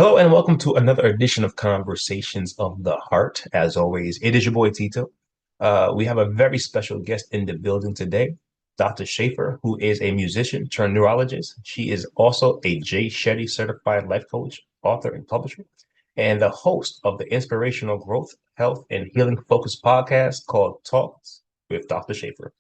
Hello and welcome to another edition of Conversations of the Heart. As always, it is your boy Tito. We have a very special guest in the building today, Dr. Shafer, who is a musician turned neurologist. She is also a Shetty Certified life coach, author, and publisher, and the host of the inspirational growth, health, and healing focused podcast called Talks with Dr. Shafer.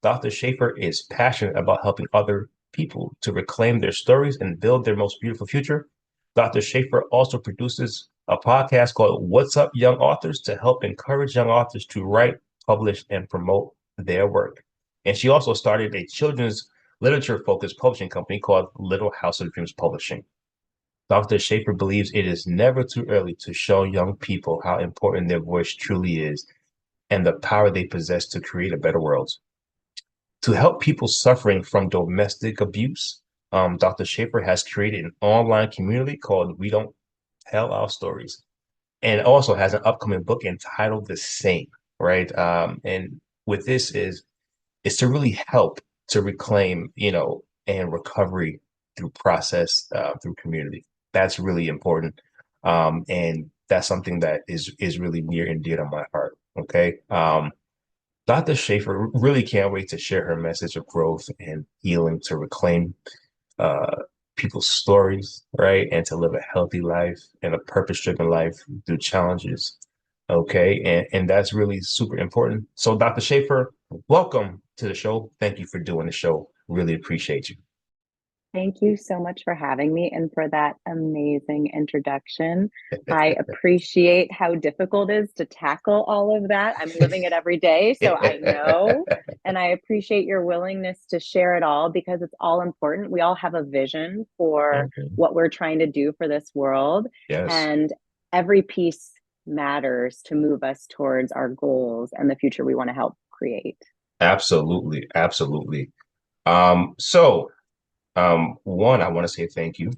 Dr. Shafer is passionate about helping other people to reclaim their stories and build their most beautiful future. Dr. Shafer also produces a podcast called What's Up, Young Authors to help encourage young authors to write, publish, and promote their work. And she also started a children's literature focused publishing company called Little House of Dreams Publishing. Dr. Shafer believes it is never too early to show young people how important their voice truly is and the power they possess to create a better world. To help people suffering from domestic abuse, Dr. Shafer has created an online community called We Don't Tell Our Stories, and also has an upcoming book entitled the same, right? And with this is to really help to reclaim, and recovery through process, through community. That's really important, and that's something that is really near and dear to my heart. Okay. Dr. Shafer really can't wait to share her message of growth and healing to reclaim uh, people's stories, right? And to live a healthy life and a purpose-driven life through challenges. Okay. And that's really super important. So, Dr. Shafer, welcome to the show. Thank you for doing the show. Really appreciate you. Thank you so much for having me and for that amazing introduction. I appreciate how difficult it is to tackle all of that. I'm living it every day, so I know. And I appreciate your willingness to share it all because it's all important. We all have a vision for Okay. what we're trying to do for this world, Yes, and every piece matters to move us towards our goals and the future we want to help create. absolutely. Absolutely. One, I want to say thank you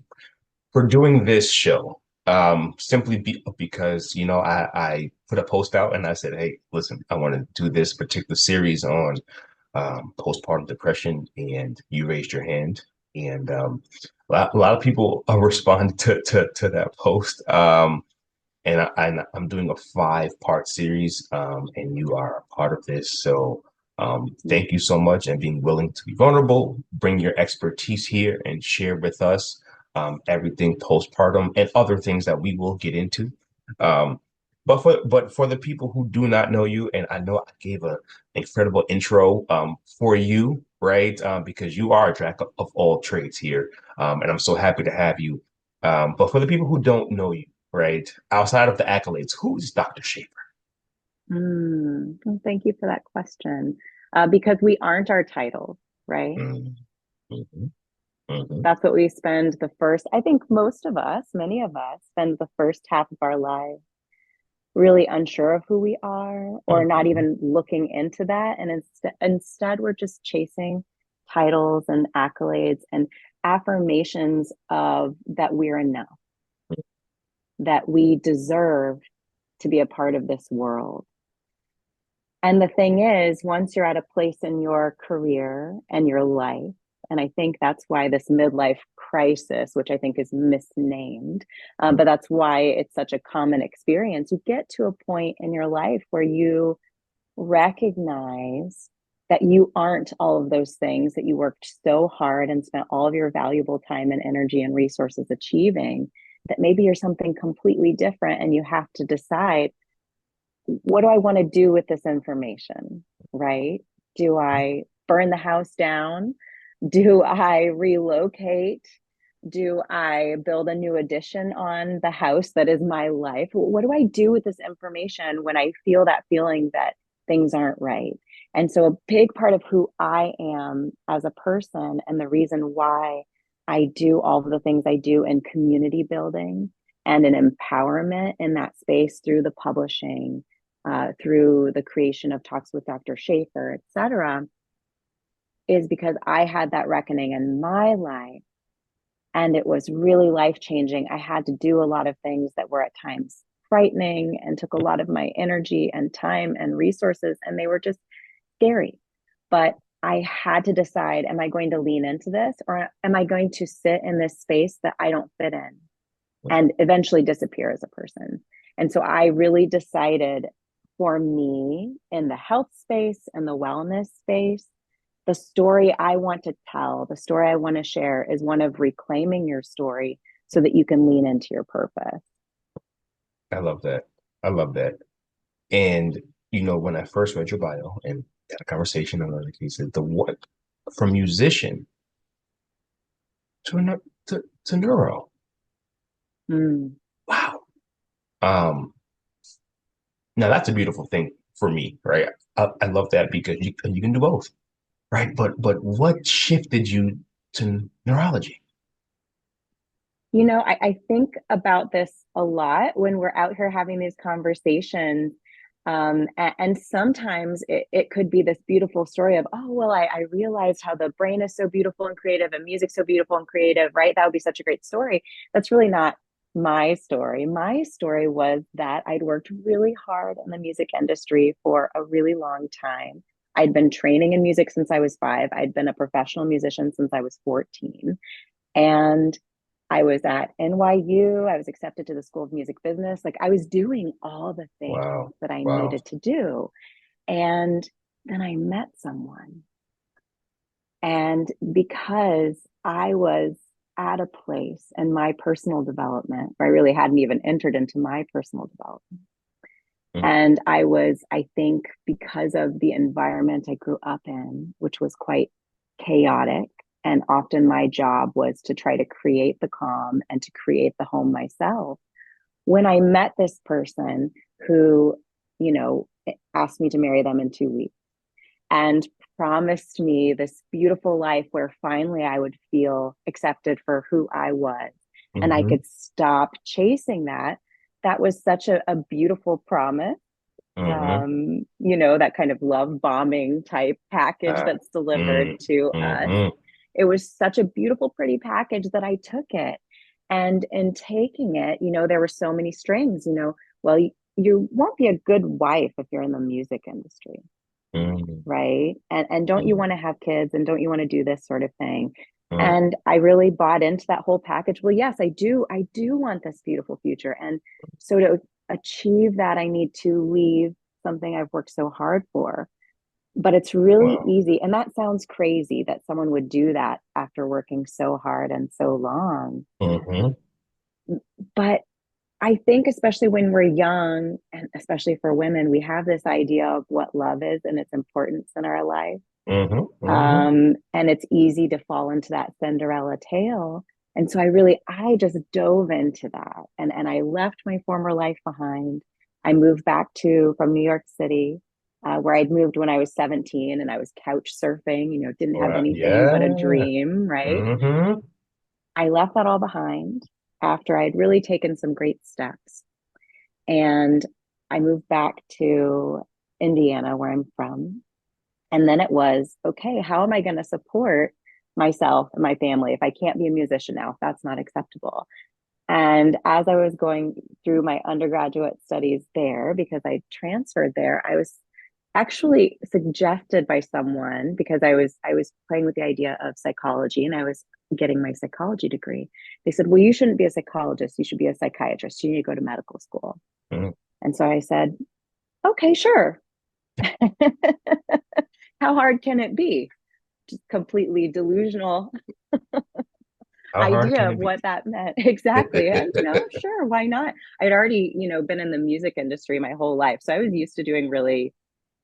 for doing this show. Because I put a post out and I said, hey, listen, I want to do this particular series on postpartum depression, and you raised your hand, and a lot of people responded to that post. And I'm doing a five-part series, and you are a part of this. So thank you so much and being willing to be vulnerable, bring your expertise here and share with us everything postpartum and other things that we will get into. Um, but for the people who do not know you, and I know I gave an incredible intro for you, right? Because you are a jack of all trades here, and I'm so happy to have you. But for the people who don't know you, right, outside of the accolades, who is Dr. Shafer? Well, thank you for that question. Because we aren't our titles, right? Mm, mhm, mhm, That's what we spend the first, I think most of us, many of us, spend the first half of our life really unsure of who we are or not mhm. even looking into that. And instead, we're just chasing titles and accolades and affirmations of that we're enough, that we deserve to be a part of this world. And the thing is, once you're at a place in your career and your life, and I think that's why this midlife crisis, which I think is misnamed, but that's why it's such a common experience, you get to a point in your life where you recognize that you aren't all of those things that you worked so hard and spent all of your valuable time and energy and resources achieving, that maybe you're something completely different and you have to decide, what do I want to do with this information, right? Do I burn the house down? Do I relocate? Do I build a new addition on the house that is my life? What do I do with this information when I feel that feeling that things aren't right? And so, a big part of who I am as a person and the reason why I do all of the things I do in community building and in empowerment in that space through the publishing, through the creation of Talks with Dr. Shafer, et cetera, is because I had that reckoning in my life and it was really life changing. I had to do a lot of things that were at times frightening and took a lot of my energy and time and resources, and they were just scary. But I had to decide, am I going to lean into this or am I going to sit in this space that I don't fit in? and eventually disappear as a person. And so I really decided, for me, in the health space and the wellness space, the story I want to tell, the story I want to share is one of reclaiming your story so that you can lean into your purpose. I love that. I love that. And when I first read your bio and had a conversation on other cases, the what from musician to neuro. Mm. Wow. Um, Now that's a beautiful thing for me, right? I love that because you can do both, right? But what shifted you to neurology? I think about this a lot when we're out here having these conversations. And sometimes it could be this beautiful story of, oh, well, I realized how the brain is so beautiful and creative and music so beautiful and creative, right? That would be such a great story. That's really not my story. My story was that I'd worked really hard in the music industry for a really long time. I'd been training in music since I was 5. I'd been a professional musician since I was 14. And I was at NYU. I was accepted to the School of Music Business. Like, I was doing all the things Wow. that I Wow. needed to do. And then I met someone. And because I was at a place in my personal development where I really hadn't even entered into my personal development. Mm, And I think, because of the environment I grew up in, which was quite chaotic, and often my job was to try to create the calm and to create the home myself. When I met this person who, you know, asked me to marry them in 2 weeks and promised me this beautiful life where finally I would feel accepted for who I was and I hmm could stop chasing that. That was such a beautiful promise. hmm That kind of love bombing type package Uh, that's delivered mm, to us. hmm It was such a beautiful, pretty package that I took it. And in taking it, there were so many strings, well, you won't be a good wife if you're in the music industry, hmm right? And don't you hmm want to have kids, and don't you want to do this sort of thing? hmm And I really bought into that whole package. Well, yes, I do want this beautiful future. And so to achieve that, I need to leave something I've worked so hard for. But it's really Wow. easy. And that sounds crazy that someone would do that after working so hard and so long. hmm But I think, especially when we're young, and especially for women, we have this idea of what love is and its importance in our life. hmm hmm And it's easy to fall into that Cinderella tale. And so I just dove into that, and I left my former life behind. I moved back from New York City, where I'd moved when I was 17, and I was couch surfing, didn't have Wow. anything but a Yeah. dream, right? hmm I left that all behind after I'd really taken some great steps. And I moved back to Indiana, where I'm from. And then it was, okay, how am I going to support myself and my family if I can't be a musician now, if that's not acceptable? And as I was going through my undergraduate studies there, because I transferred there, I was actually suggested by someone, because I was playing with the idea of psychology and I was getting my psychology degree. They said, well, you shouldn't be a psychologist, you should be a psychiatrist, you need to go to medical school. hmm And so I said, okay, sure. How hard can it be? Just completely delusional How hard can idea of it be? what that meant. Exactly. And, sure, why not? I'd already, been in the music industry my whole life. So I was used to doing really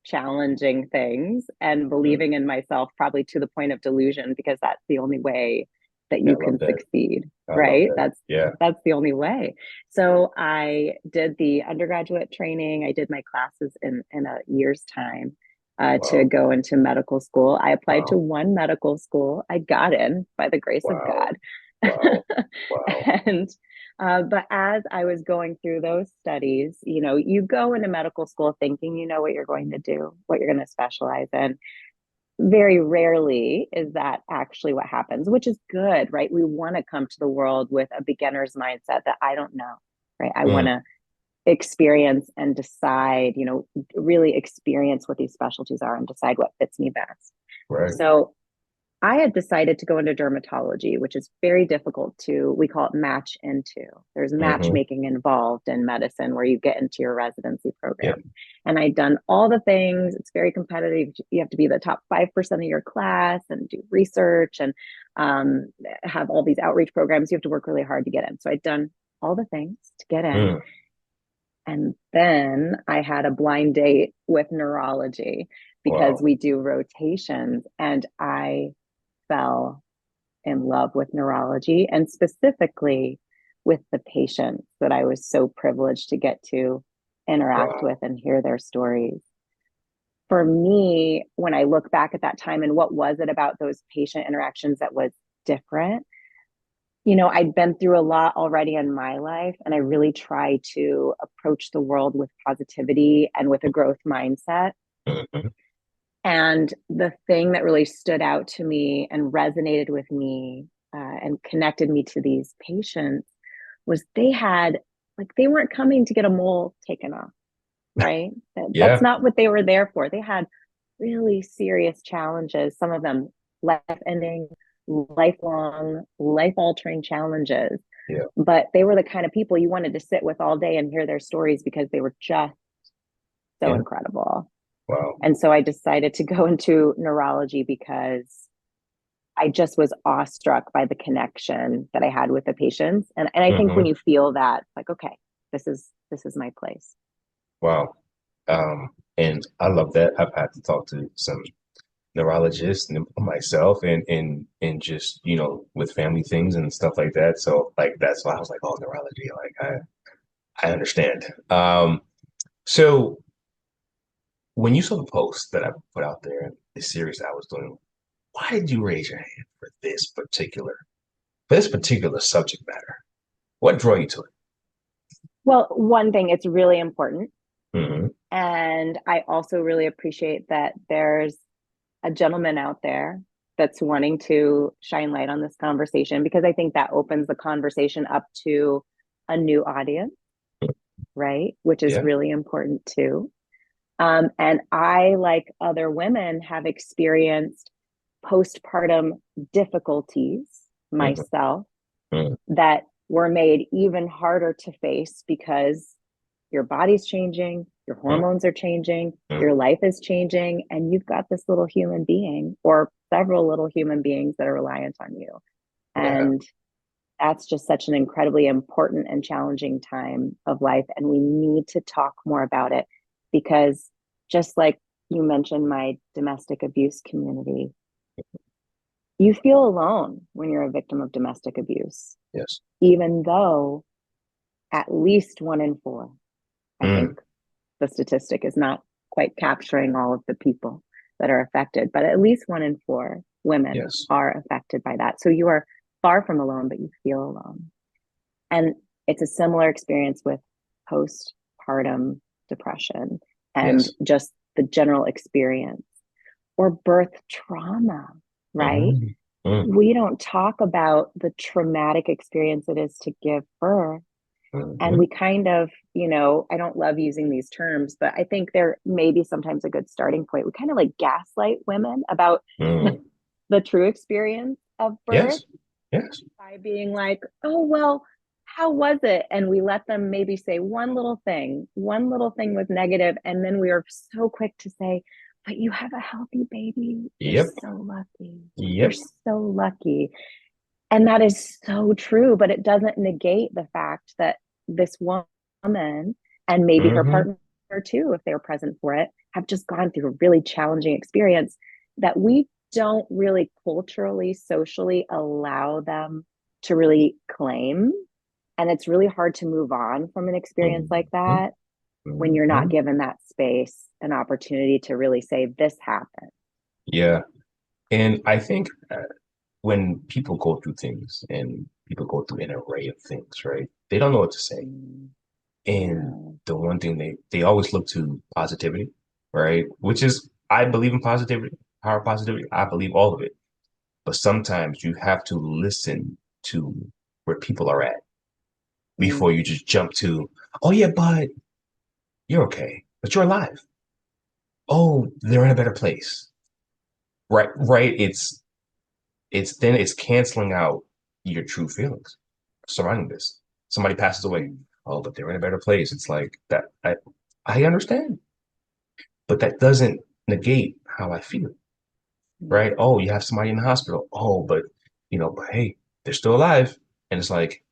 challenging things and Mm, believing in myself, probably to the point of delusion, because that's the only way that I you love can that. succeed, I love right? that. that's Yeah. that's the only way. So I did the undergraduate training. I did my classes in a year's time, to Wow. go into medical school. I applied to Wow. one medical school. I got in by the grace of Wow. God. Wow. Wow. And but as I was going through those studies, you go into medical school thinking you know what you're going to do, what you're going to specialize in. Very rarely is that actually what happens, which is good, right? We want to come to the world with a beginner's mindset that I don't know, right? I want Mm, to experience and decide, really experience what these specialties are and decide what fits me best. right. So I had decided to go into dermatology, which is very difficult to, we call it match into. There's Hmm. matchmaking involved in medicine where you get into your residency Yep. program. And I'd done all the things. It's very competitive. You have to be the top 5% of your class and do research and have all these outreach programs. You have to work really hard to get in. So I'd done all the things to get in. Mm. And then I had a blind date with neurology because Wow. we do rotations, and I fell in love with neurology and specifically with the patients that I was so privileged to get to interact Wow. with and hear their stories. For me, when I look back at that time and what was it about those patient interactions that was different, I'd been through a lot already in my life, and I really try to approach the world with positivity and with a growth mindset. Hmm. And the thing that really stood out to me and resonated with me and connected me to these patients was they weren't coming to get a mole taken off, right? That's Yeah. not what they were there for. They had really serious challenges, some of them life ending, lifelong, life altering challenges. Yeah. But they were the kind of people you wanted to sit with all day and hear their stories because they were just so Yeah. incredible. Wow. And so I decided to go into neurology because I just was awestruck by the connection that I had with the patients. And I think when Hmm. you feel that, like, okay, this is my place. Wow. And I love that. I've had to talk to some neurologists and myself and just, with family things and stuff like that. So like that's why I was like, oh, neurology, like I understand. So when you saw the post that I put out there in the series I was doing, why did you raise your hand for this particular subject matter? What drew you to Well, one thing, it's really important. it? Hmm. And I also really appreciate that there's a gentleman out there that's wanting to shine light on this conversation because I think that opens the conversation up to a new audience, right? Which is Yeah. really important too. And I, like other women, have experienced postpartum difficulties Hmm. myself Hmm. that were made even harder to face because your body's changing, your Hmm. hormones are changing, Hmm. your life is changing, and you've got this little human being or several little human beings that are reliant on you. Yeah. And that's just such an incredibly important and challenging time of life. And we need to talk more about it because, just like you mentioned, my domestic abuse community, you feel alone when you're a victim of domestic abuse, Yes. even though at least 1 in 4, I Mm. think the statistic is not quite capturing all of the people that are affected, but at least 1 in 4 women Yes. are affected by that. So you are far from alone, but you feel alone. And it's a similar experience with postpartum depression and Yes. just the general experience or birth trauma, right? Mm. Mm. We don't talk about the traumatic experience it is to give birth. And Mhm. we kind of, I don't love using these terms, but I think they're maybe sometimes a good starting point. We kind of like gaslight women about Mm. the true experience of birth Yes. Yes. by being like, oh, well, how was it? And we let them maybe say one little thing was negative, and then we are so quick to say, but you have a healthy baby. You're Yep. so lucky. You're Yep. so lucky. And that is so true, but it doesn't negate the fact that this woman and maybe her Hmm. partner too, if they were present for it, have just gone through a really challenging experience that we don't really culturally, socially allow them to really claim. And it's really hard to move on from an experience like Hmm. that when you're not Hmm. given that space and opportunity to really say, this happened. Yeah. And I think when people go through things and people go through an array of things, right? They don't know what to say. Mm, And no. the one thing they always look to positivity, right? Which is I believe in positivity, power of positivity. I believe all of it. But sometimes you have to listen to where people are at before Mm, you just jump to, oh yeah, but you're okay, but you're alive. Oh, they're in a better place. Right, right. It's it's canceling out your true feelings surrounding this. Somebody passes away. Oh, but they're in a better place. It's like that. I understand, but that doesn't negate how I feel, right? Oh, you have somebody in the hospital. Oh, but but hey, they're still alive. And it's like,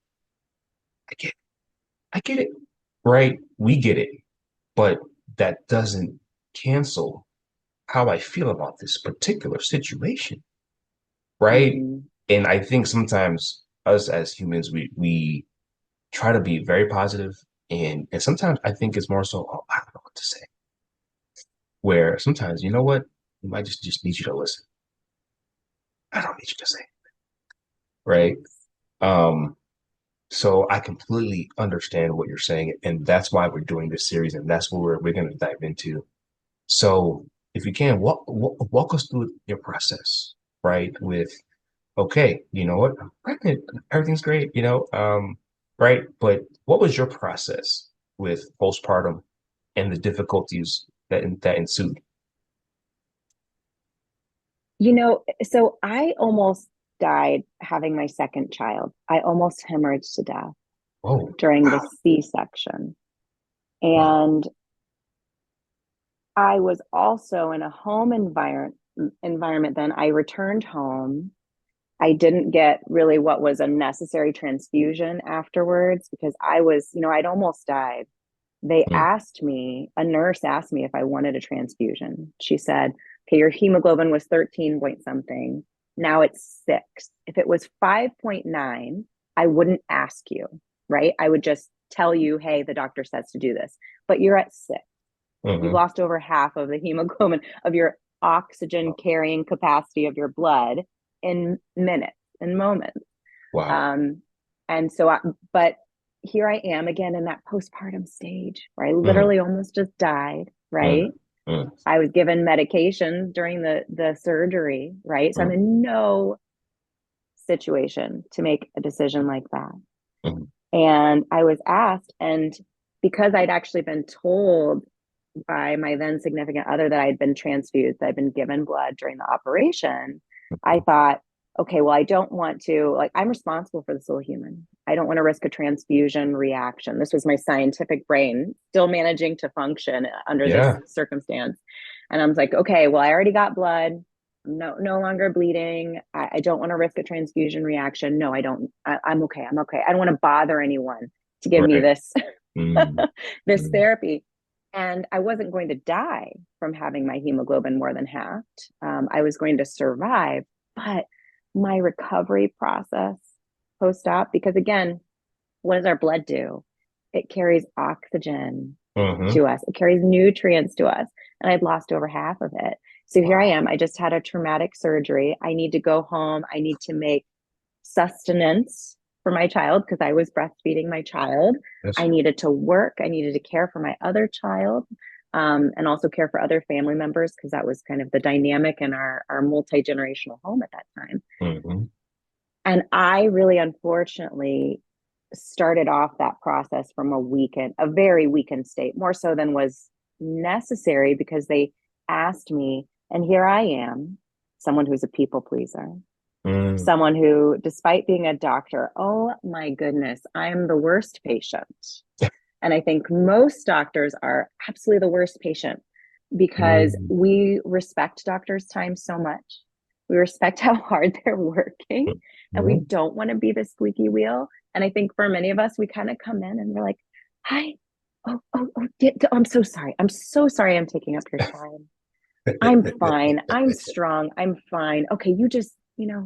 I get, I get it, right? We get it, but that doesn't cancel how I feel about this particular situation, right? Mm-hmm. And I think sometimes us as humans, we try to be very positive, and sometimes I think it's more so, oh, I don't know what to say. Where sometimes, you know what, we might just need you to listen. I don't need you to say, right? Yes. Um, so I completely understand what you're saying, and that's why we're doing this series, and that's what we're going to dive into. So if you can walk us through your process, right? With okay, you know what, I'm pregnant, everything's great, right? But what was your process with postpartum and the difficulties that ensued? So I almost died having my second child. I almost hemorrhaged to death Oh, during the wow, C-section. wow. And I was also in a home environment then. I returned home. I didn't get really what was a necessary transfusion afterwards because I'd almost died. Mm, A nurse asked me if I wanted a transfusion. She said, okay, your hemoglobin was 13 point something. Now it's 6. If it was 5.9, I wouldn't ask you, right? I would just tell you, hey, the doctor says to do this. But you're at 6. You've mhm. lost over half of the hemoglobin of your oxygen carrying capacity of your blood in minutes and moments. Wow. Um, and so, but here I am again in that postpartum stage where I Mm, literally almost just died, mm, right? mm, I was given medications during the surgery, right? So I'm mm, in no situation to make a decision like that. mm. And I was asked, and because I'd actually been told by my then significant other that I'd been transfused, I'd been given blood during the operation, I thought, okay, well, I don't want to, like, I'm responsible for this little human. I don't want to risk a transfusion reaction. This was my scientific brain still managing to function under this Yeah. circumstance. And I was like, okay, well, I already got blood. No longer bleeding. I don't want to risk a transfusion reaction. No, I don't. I'm okay. I'm okay. I don't want to bother anyone to give me Right. this Mm, this mm, therapy. And I wasn't going to die from having my hemoglobin more than halved. I was going to survive, but my recovery process post-op, because again, what does our blood do? It carries oxygen mhm. to us. It carries nutrients to us. And I'd lost over half of it. So here I Wow. am. I just had a traumatic surgery. I need to go home. I need to make sustenance for my child because I was breastfeeding my child. Yes. I needed to work. I needed to care for my other child, and also care for other family members because that was kind of the dynamic in our multi generational home at that time. Mhm. And I really, unfortunately, started off that process from a very weakened state, more so than was necessary because they asked me, and here I am, someone who's a people pleaser, Mm. someone who, despite being a doctor, oh my goodness, I'm the worst patient. And I think most doctors are absolutely the worst patient because Mm. we respect doctors' time so much. We respect how hard they're working and we Mhm. don't want to be the squeaky wheel. And I think for many of us, we kind of come in and we're like, hi, I'm so sorry. I'm so sorry I'm taking up your time. I'm fine. I'm strong. I'm fine. Okay, you just, you go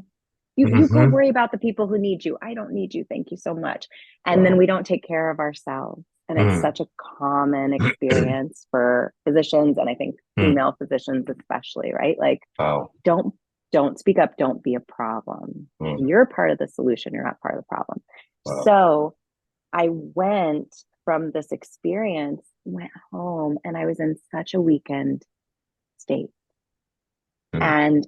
Mhm. worry about the people who need you. I don't need you. Thank you so much. And then Wow. we don't take care of ourselves. And it's Mm. such a common experience for physicians and I think Mm. female physicians especially, right? Like Wow. don't don't speak up, don't be a problem. Mm. You're part of the solution, you're not part of the problem. Wow. So, I went from this experience, went home and I was in such a weakened state. Mm. And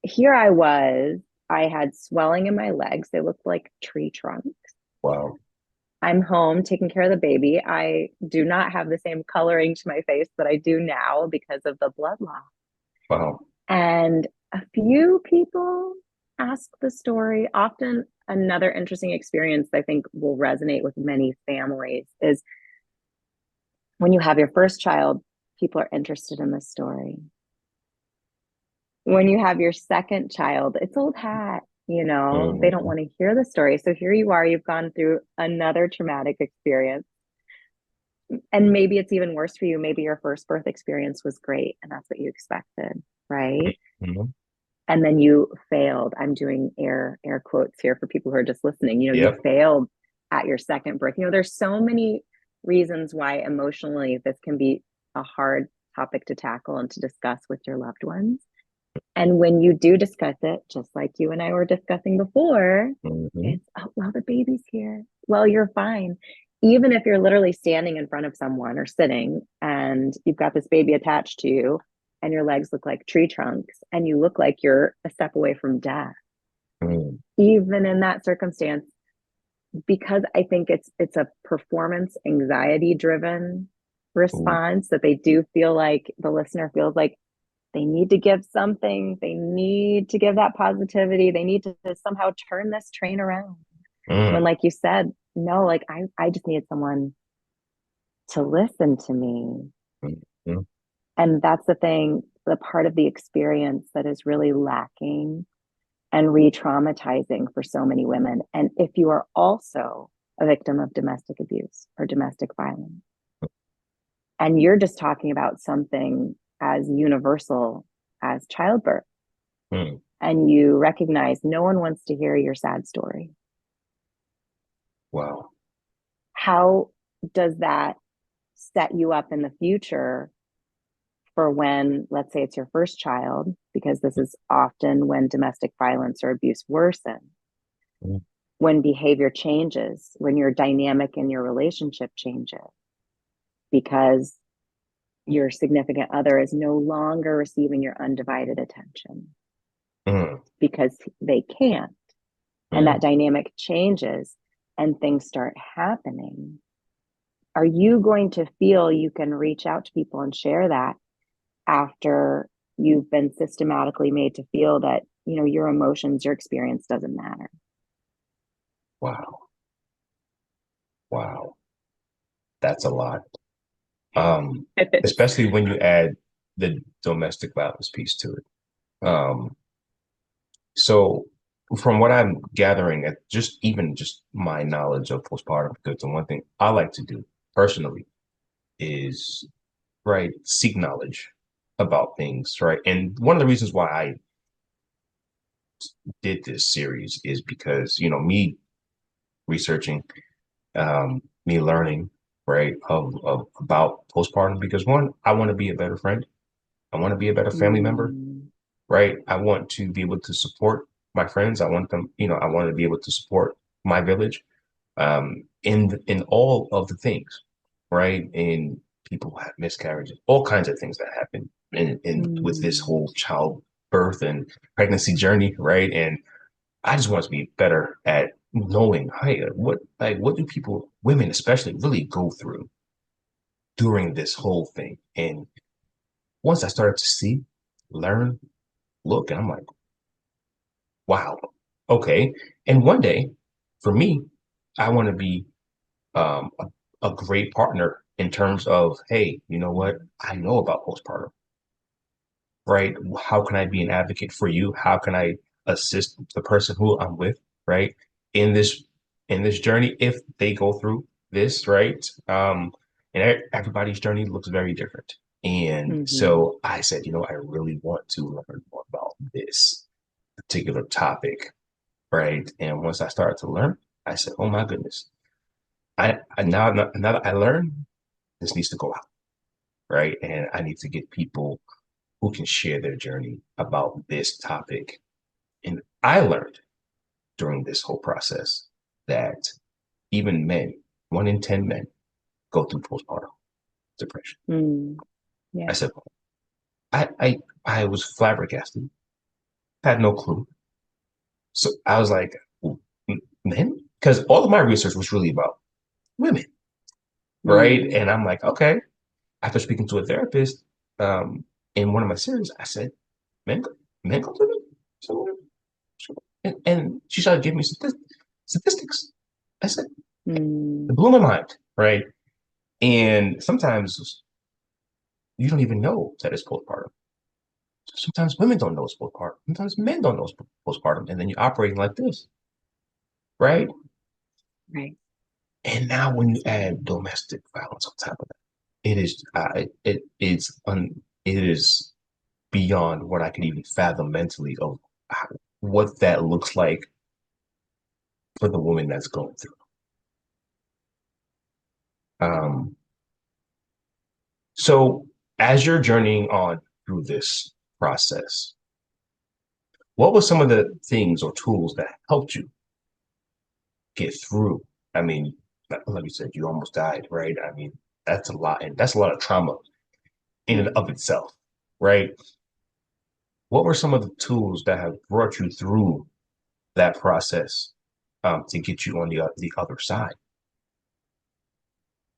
here I was, I had swelling in my legs. They looked like tree trunks. Wow. I'm home taking care of the baby. I do not have the same coloring to my face that I do now because of the blood loss. Wow. And a few people ask the story. Often, another interesting experience I think will resonate with many families is when you have your first child, people are interested in the story. When you have your second child, it's old hat, they don't Mhm. want to hear the story. So here you are, you've gone through another traumatic experience. And maybe it's even worse for you. Maybe your first birth experience was great and that's what you expected, right? Mhm. And then you failed. I'm doing air quotes here for people who are just listening. You Yep. failed at your second birth. There's so many reasons why emotionally this can be a hard topic to tackle and to discuss with your loved ones. And when you do discuss it, just like you and I were discussing before, Mhm. it's, oh, well, the baby's here. Well, you're fine. Even if you're literally standing in front of someone or sitting and you've got this baby attached to you and your legs look like tree trunks and you look like you're a step away from death, Mhm. even in that circumstance, because I think it's a performance anxiety driven Ooh. response that they do feel like the listener feels like they need to give something. They need to give that positivity. They need to somehow turn this train around. When, Mm. like you said, no, like I just need someone to listen to me. Mhm. And that's the thing, the part of the experience that is really lacking and re traumatizing for so many women. And if you are also a victim of domestic abuse or domestic violence, and you're just talking about something as universal as childbirth, Mm. and you recognize no one wants to hear your sad story. Wow. How does that set you up in the future for when, let's say it's your first child, because this is often when domestic violence or abuse worsens, Mm. when behavior changes, when your dynamic in your relationship changes, because your significant other is no longer receiving your undivided attention Mm. because they can't. And that Mm. dynamic changes and things start happening. Are you going to feel you can reach out to people and share that after you've been systematically made to feel that, your emotions, your experience doesn't matter? Wow. Wow. That's a lot. Especially when you add the domestic violence piece to it. So from what I'm gathering, at just my knowledge of postpartum, because the one thing I like to do personally is right seek knowledge about things, right? And one of the reasons why I did this series is because me researching, me learning, right, of about postpartum. Because one, I want to be a better friend, I want to be a better family member, Mm, right? I want to be able to support my friends. I want them, I want to be able to support my village, in all of the things, right? And people have miscarriages, all kinds of things that happen in with this mm, whole childbirth and pregnancy journey, right? And I just want to be better at knowing, hey, what do people, women especially, really go through during this whole thing? And once I started to see, learn, look, and I'm like, wow, okay. And one day, for me, I want to be a great partner in terms of, hey, you know what? I know about postpartum, right? How can I be an advocate for you? How can I assist the person who I'm with, right? In this journey, if they go through this, right? And everybody's journey looks very different. And mm-hmm, so I said, I really want to learn more about this particular topic, right? And once I started to learn, I said, "Oh my goodness! Now that I learned, this needs to go out, right? And I need to get people who can share their journey about this topic." And I learned during this whole process that even men, 1 in 10 men, go through postpartum depression. mm, I yeah. said, I was flabbergasted, had no clue. So I was like, men? Because all of my research was really about women, right? Mm, And I'm like, okay. After speaking to a therapist, in one of my series, I said, men, men go through it? So, sure. And she started giving me statistics. I said, it Mm, blew my mind, right? And sometimes you don't even know that it's postpartum. Sometimes women don't know it's postpartum. Sometimes men don't know it's postpartum. And then you're operating like this, right? right. And now when you add domestic violence on top of that, it is beyond what I could even fathom mentally of what that looks like for the woman that's going through. Um, so as you're journeying on through this process, what were some of the things or tools that helped you get through? I mean, like you said, you almost died, right? I mean, that's a lot, and that's a lot of trauma in and of itself, right? What were some of the tools that have brought you through that process to get you on the other side?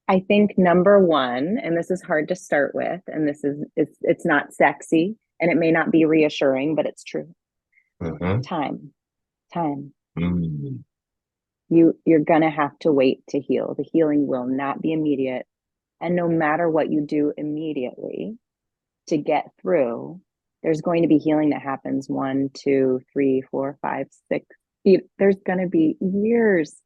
I think number one, and this is hard to start with, and this is it's not sexy and it may not be reassuring, but it's true. Mm-hmm. Time. Time. Mm-hmm. You're gonna have to wait to heal. The healing will not be immediate. And no matter what you do immediately to get through, there's going to be healing that happens 1, 2, 3, 4, 5, 6. There's going to be years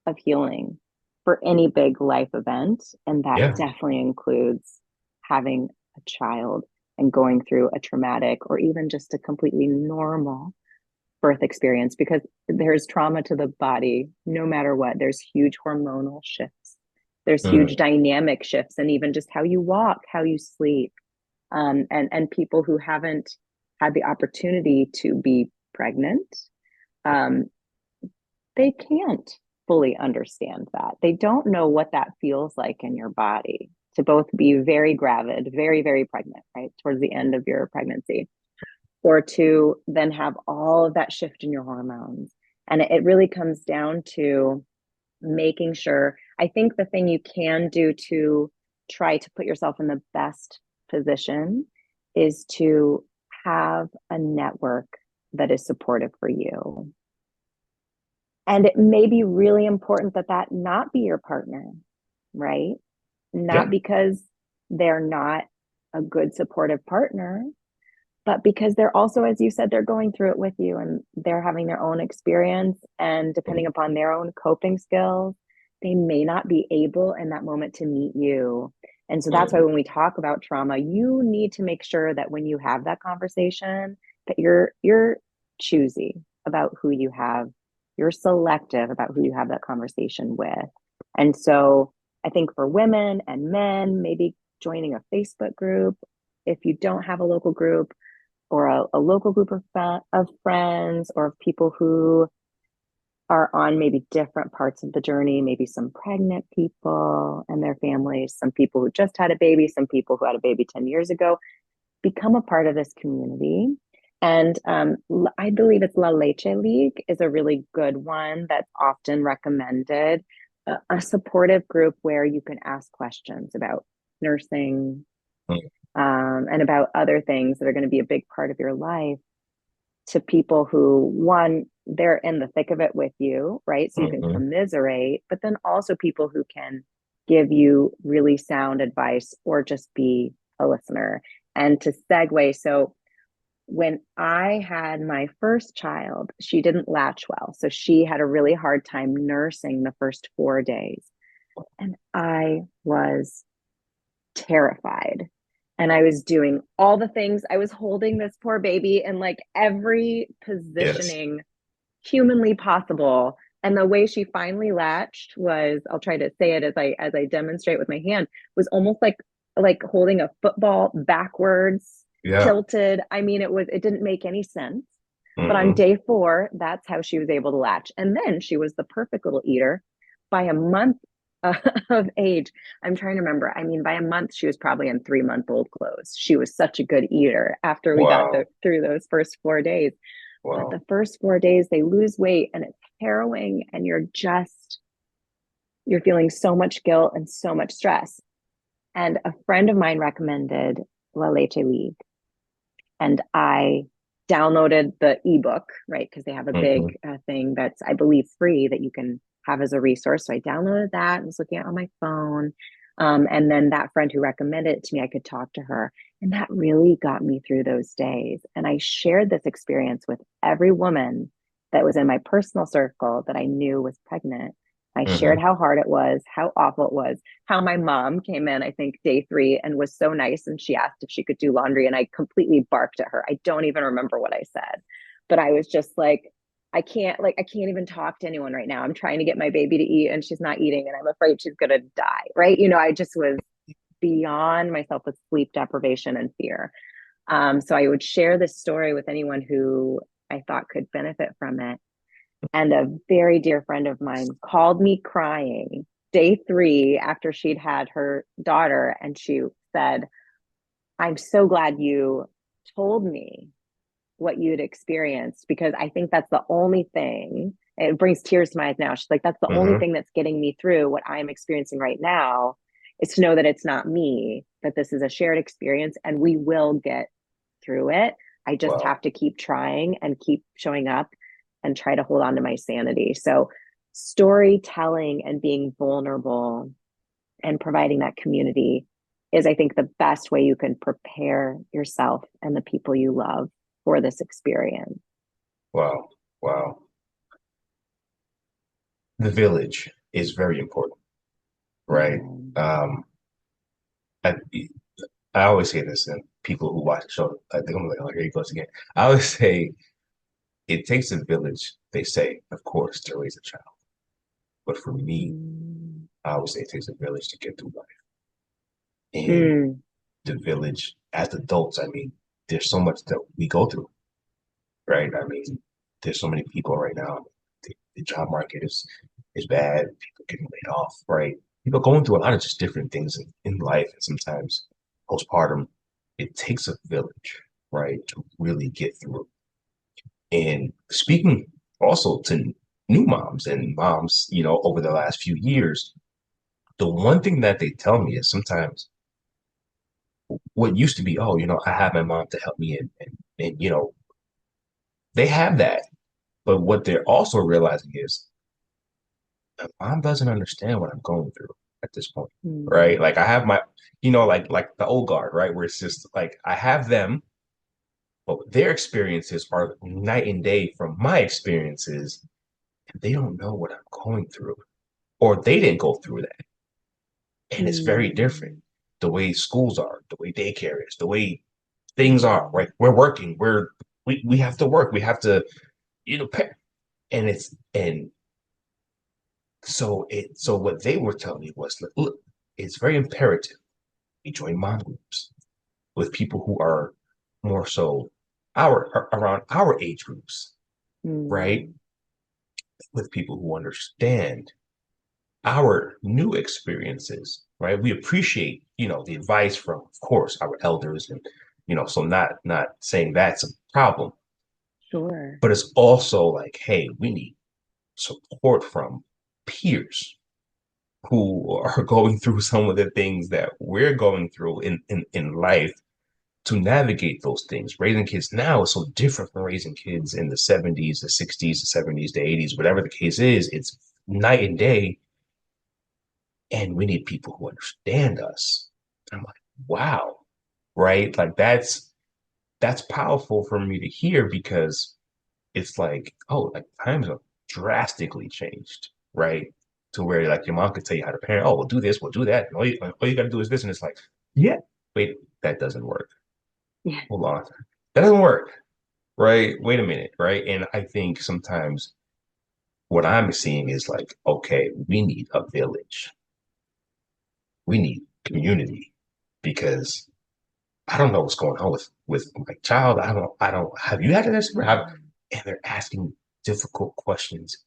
of healing for any big life event. And that Yeah. definitely includes having a child and going through a traumatic or even just a completely normal birth experience, because there's trauma to the body no matter what. There's huge hormonal shifts, there's huge Mm. dynamic shifts, and even just how you walk, how you sleep. And people who haven't had the opportunity to be pregnant, um, they can't fully understand that. They don't know what that feels like in your body to both be very gravid, very, very pregnant, right, towards the end of your pregnancy, or to then have all of that shift in your hormones. And it really comes down to making sure. I think the thing you can do to try to put yourself in the best position is to have a network that is supportive for you. And it may be really important that that not be your partner, right? Not Yeah. because they're not a good supportive partner, but because they're also, as you said, they're going through it with you and they're having their own experience. And depending upon their own coping skills, they may not be able in that moment to meet you. And so that's why Mm. when we talk about trauma, you need to make sure that when you have that conversation, that you're choosy about who you have, you're selective about who you have that conversation with. And so I think for women and men, maybe joining a Facebook group, if you don't have a local group, or a local group of friends, or of people who are on maybe different parts of the journey, maybe some pregnant people and their families, some people who just had a baby, some people who had a baby 10 years ago. Become a part of this community. And I believe it's La Leche League is a really good one that's often recommended, a supportive group where you can ask questions about nursing, Mm. and about other things that are going to be a big part of your life, to people who, one, they're in the thick of it with you, right? So you can Mm-hmm. commiserate, but then also people who can give you really sound advice or just be a listener. And to segue, so when I had my first child, she didn't latch well. So she had a really hard time nursing the first 4 days. And I was terrified. And I was doing all the things. I was holding this poor baby in like every Yes. positioning humanly possible. And the way she finally latched was, I'll try to say it as I demonstrate with my hand, was almost like holding a football backwards, Yeah. tilted. I mean, it didn't make any sense. But on Mm-hmm. day 4, that's how she was able to latch. And then she was the perfect little eater. By a month of age, I'm trying to remember. I mean, by a month, she was probably in 3-month-old clothes. She was such a good eater after we got Wow. through those first 4 days. But Wow. the first 4 days, they lose weight and it's harrowing, and you're feeling so much guilt and so much stress. And a friend of mine recommended La Leche League. And I downloaded the ebook, right? Because they have a big Hmm. thing that's, I believe, free that you can have as a resource. So I downloaded that and was looking at it on my phone. And then that friend who recommended it to me, I could talk to her. And that really got me through those days. And I shared this experience with every woman that was in my personal circle that I knew was pregnant. I shared Hmm. how hard it was, how awful it was, how my mom came in, I think, day 3 and was so nice. And she asked if she could do laundry. And I completely barked at her. I don't even remember what I said, but I was just like, I can't even talk to anyone right now. I'm trying to get my baby to eat and she's not eating and I'm afraid she's going to die. Right. I just was beyond myself with sleep deprivation and fear. So I would share this story with anyone who I thought could benefit from it. And a very dear friend of mine called me crying day 3 after she'd had her daughter. And she said, I'm so glad you told me what you'd experienced because I think that's the only thing. It brings tears to my eyes now. She's like, that's the only Hmm. thing that's getting me through what I'm experiencing right now is to know that it's not me, that this is a shared experience and we will get through it. I just Wow. have to keep trying and keep showing up and try to hold on to my sanity. So, storytelling and being vulnerable and providing that community is, I think, the best way you can prepare yourself and the people you love for this experience. Wow. Wow. The village is very important, right? Mm. Um, I, I always say this, and people who watch the show, I think I'm like, oh, here he goes again. I always say it takes a village, they say, of course, to raise a child. But for me, Mm. I always say it takes a village to get through life. And Mm. the village, as adults, I mean, there's so much that we go through, right? I mean, there's so many people right now. The job market is bad. People getting laid off, right? People going through a lot of just different things in life, and sometimes postpartum, it takes a village, right, to really get through. And speaking also to new moms and moms, over the last few years, the one thing that they tell me is sometimes what used to be, oh, I have my mom to help me and they have that. But what they're also realizing is my mom doesn't understand what I'm going through at this point, right? Mm. Like I have my, like the old guard, right? Where it's just like I have them, but their experiences are night and day from my experiences, and they don't know what I'm going through, or they didn't go through that. And it's very different. Mm. The way schools are, the way daycare is, the way things are, Mm. right? We're working, we have to work, we have to, pay. And so what they were telling me was, look, it's very imperative we join mom groups with people who are more so around our age groups, right? Mm. With people who understand our new experiences, right? We appreciate, the advice from, of course, our elders, and so not saying that's a problem, Sure. but it's also like, hey, we need support from peers who are going through some of the things that we're going through in life to navigate those things. Raising kids now is so different from raising kids in the 70s, the 60s, the 70s, the 80s, whatever the case is. It's night and day, and we need people who understand us. I'm like, wow, right? Like that's powerful for me to hear because it's like, oh, like times have drastically changed, right? To where like your mom could tell you how to parent. Oh, we'll do this, we'll do that. And all you got to do is this. And it's like, yeah, wait, that doesn't work. Yeah. Hold on. That doesn't work, right? Wait a minute, right? And I think sometimes what I'm seeing is like, okay, we need a village. We need community because I don't know what's going on with my child. I don't have you had this? Mm. And they're asking difficult questions,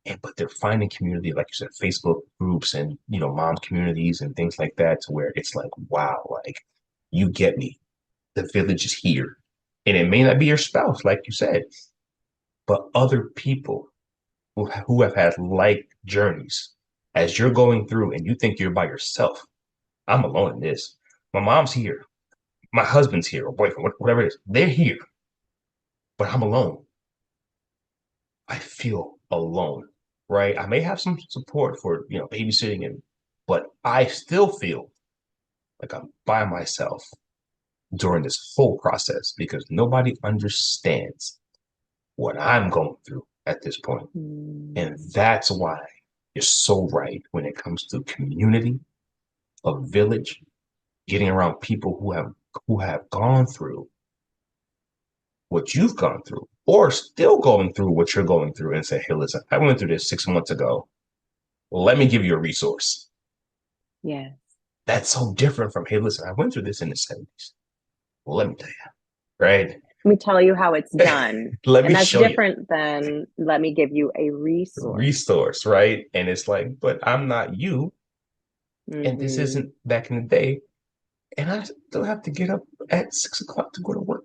and but they're finding community, like you said, Facebook groups and mom communities and things like that, to where it's like, wow, like you get me. The village is here. And it may not be your spouse, like you said, but other people who have had like journeys as you're going through and you think you're by yourself. I'm alone in this. My mom's here. My husband's here or boyfriend, whatever it is. They're here. but I'm alone. I feel alone, right? I may have some support for, babysitting but I still feel like I'm by myself during this whole process because nobody understands what I'm going through at this point. And Mm. that's why you're so right when it comes to community, a village, getting around people who have gone through what you've gone through or still going through what you're going through and say, hey, listen, I went through this 6 months ago. Let me give you a resource. Yes. That's so different from, hey, listen, I went through this in the 70s. Well, let me tell you, right? Let me tell you how it's done. Let me And that's show you different than let me give you a the resource. resource, right? And it's like, but I'm not you. And this Mm-hmm. isn't back in the day. And I still have to get up at 6 o'clock to go to work.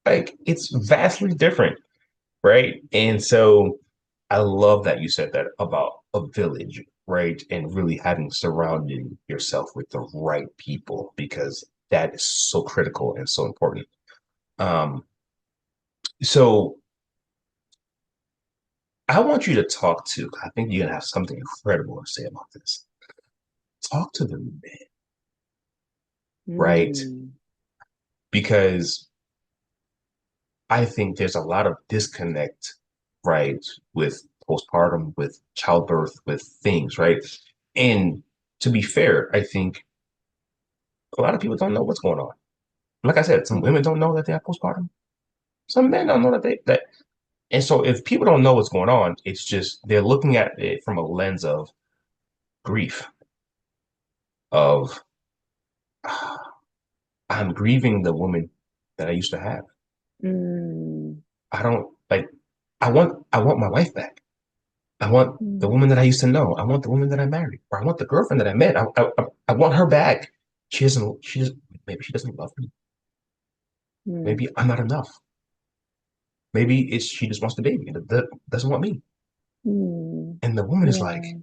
Like it's vastly different, right? And so I love that you said that about a village, right? And really having surrounded yourself with the right people because that is so critical and so important. Um, so I want you to talk to, I think you're gonna have something incredible to say about this. Talk to the men, right? Mm. Because I think there's a lot of disconnect, right, with postpartum, with childbirth, with things, right? And to be fair, I think a lot of people don't know what's going on. Like I said, some women Mm. don't know that they have postpartum. Some men don't know that. And so if people don't know what's going on, it's just they're looking at it from a lens of grief, of I'm grieving the woman that I used to have. Mm. I don't like I want my wife back. I want the woman that I used to know. I want the woman that I married, or I want the girlfriend that I met. I want her back. Maybe she doesn't love me. Mm. Maybe I'm not enough. Maybe it's she just wants the baby and doesn't want me. Mm. And the woman is like, Yeah.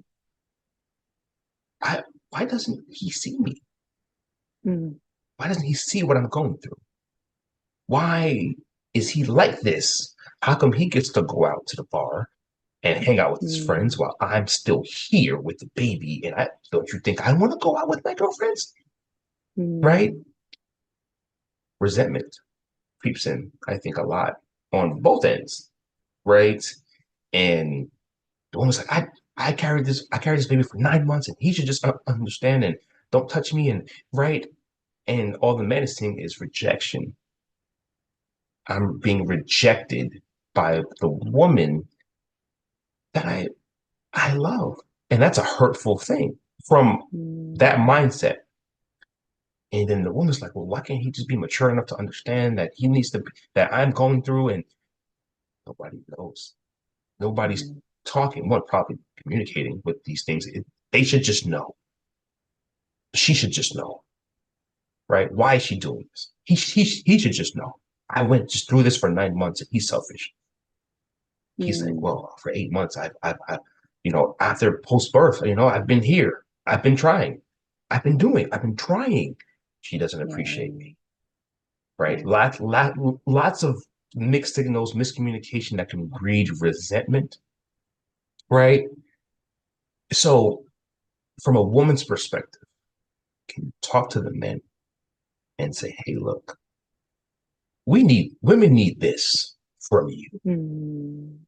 I, why doesn't he see me? Mm. Why doesn't he see what I'm going through? Why is he like this? How come he gets to go out to the bar and hang out with his friends Mm. while I'm still here with the baby? And I don't you think I want to go out with my girlfriends? Right? Mm. Resentment creeps in, I think, a lot on both ends, right? And the woman's like, I carried this baby for 9 months, and he should just understand and don't touch me, and right. And all the man is seeing is rejection. I'm being rejected by the woman that I love, and that's a hurtful thing from that Mm. mindset. And then the woman's like, well, why can't he just be mature enough to understand that he needs to that I'm going through, and nobody knows. Nobody's Mm. talking, one probably communicating with these things. They should just know. She should just know, right? Why is she doing this? He should just know. I went just through this for 9 months and he's selfish. He's like, Mm. well, for 8 months, after post birth, I've been here. I've been trying. I've been trying. She doesn't appreciate Yeah. me, right? Yeah. Lots of mixed signals, miscommunication that can breed resentment, right? So, from a woman's perspective, can you talk to the men and say, hey, look, women need this from you. Mm.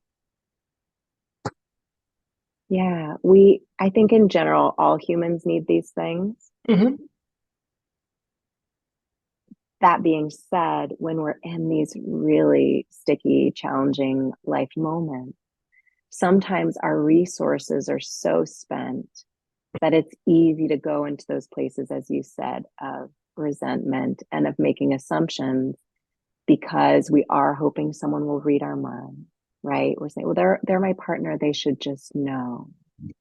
Yeah. I think in general, all humans need these things. Mm-hmm. That being said, when we're in these really sticky, challenging life moments, sometimes our resources are so spent that it's easy to go into those places, as you said, of resentment and of making assumptions because we are hoping someone will read our mind, right? We're saying, well, they're my partner, they should just know,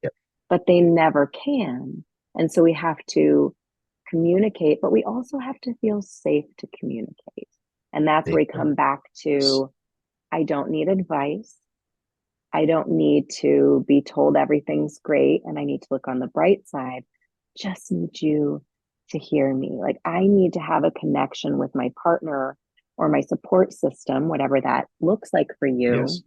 Yep. but they never can. And so we have to communicate, but we also have to feel safe to communicate. And that's where we come back to I don't need advice. I don't need to be told everything's great and I need to look on the bright side. Just need you to hear me. Like I need to have a connection with my partner or my support system, whatever that looks like for you, Yes.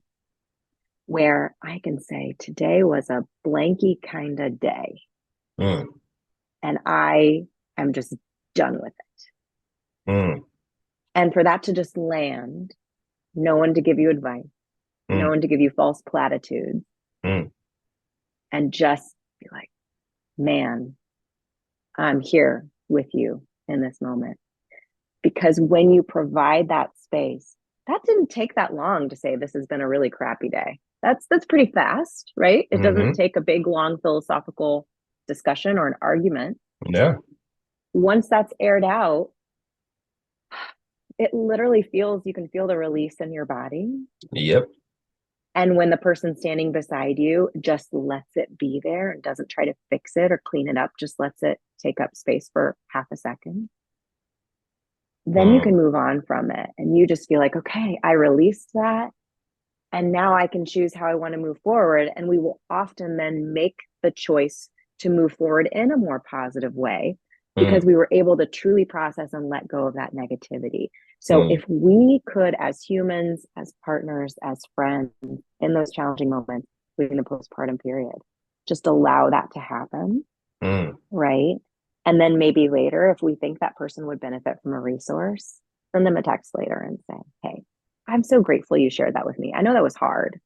where I can say, today was a blanky kind of day, Mm, and I am just done with it. mm, And for that to just land, no one to give you advice, no mm, one to give you false platitudes, mm, and just be like, man, I'm here with you in this moment. Because when you provide that space, that didn't take that long to say this has been a really crappy day. That's pretty fast, right? It doesn't mm-hmm. take a big long philosophical discussion or an argument. Yeah. Once that's aired out, it literally feels, you can feel the release in your body. Yep. And when the person standing beside you just lets it be there and doesn't try to fix it or clean it up, just lets it take up space for half a second, then you Mm, can move on from it. And you just feel like, okay, I released that. And now I can choose how I want to move forward. And we will often then make the choice to move forward in a more positive way because mm, we were able to truly process and let go of that negativity. So mm, if we could, as humans, as partners, as friends, in those challenging moments during the postpartum period, just allow that to happen, mm. right? And then maybe later, if we think that person would benefit from a resource, send them a text later and say, hey, I'm so grateful you shared that with me. I know that was hard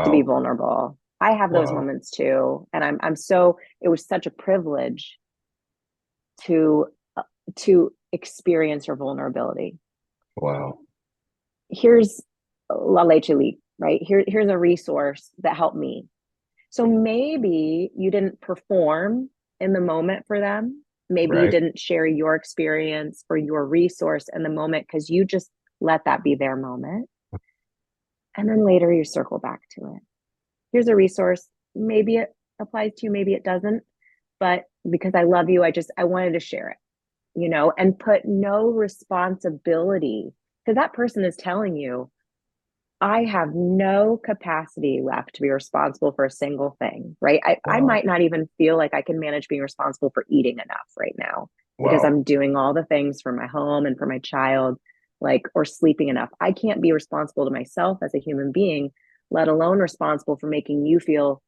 to be Wow. vulnerable. I have those Wow. moments too. And I'm so, it was such a privilege to, to experience your vulnerability. Wow. Here's La Leche Leak, right? Here's a resource that helped me. So maybe you didn't perform in the moment for them. Maybe you Right. didn't share your experience or your resource in the moment because you just let that be their moment. And then later you circle back to it. Here's a resource. Maybe it applies to you, maybe it doesn't. But because I love you, I wanted to share it, and put no responsibility because that person is telling you, I have no capacity left to be responsible for a single thing, right? I Wow. might not even feel like I can manage being responsible for eating enough right now because Wow. I'm doing all the things for my home and for my child, like, or sleeping enough. I can't be responsible to myself as a human being, let alone responsible for making you feel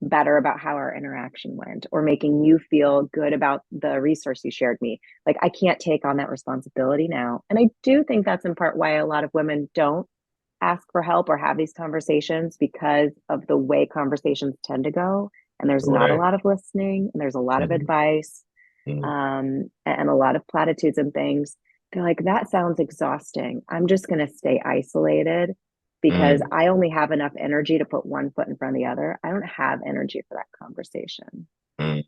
better about how our interaction went or making you feel good about the resource you shared me. Like, I can't take on that responsibility now. And I do think that's in part why a lot of women don't ask for help or have these conversations because of the way conversations tend to go. And there's not a Right. lot of listening and there's a lot of Mm, advice, mm, and a lot of platitudes and things. They're like, that sounds exhausting. I'm just going to stay isolated because mm, I only have enough energy to put one foot in front of the other. I don't have energy for that conversation. mm.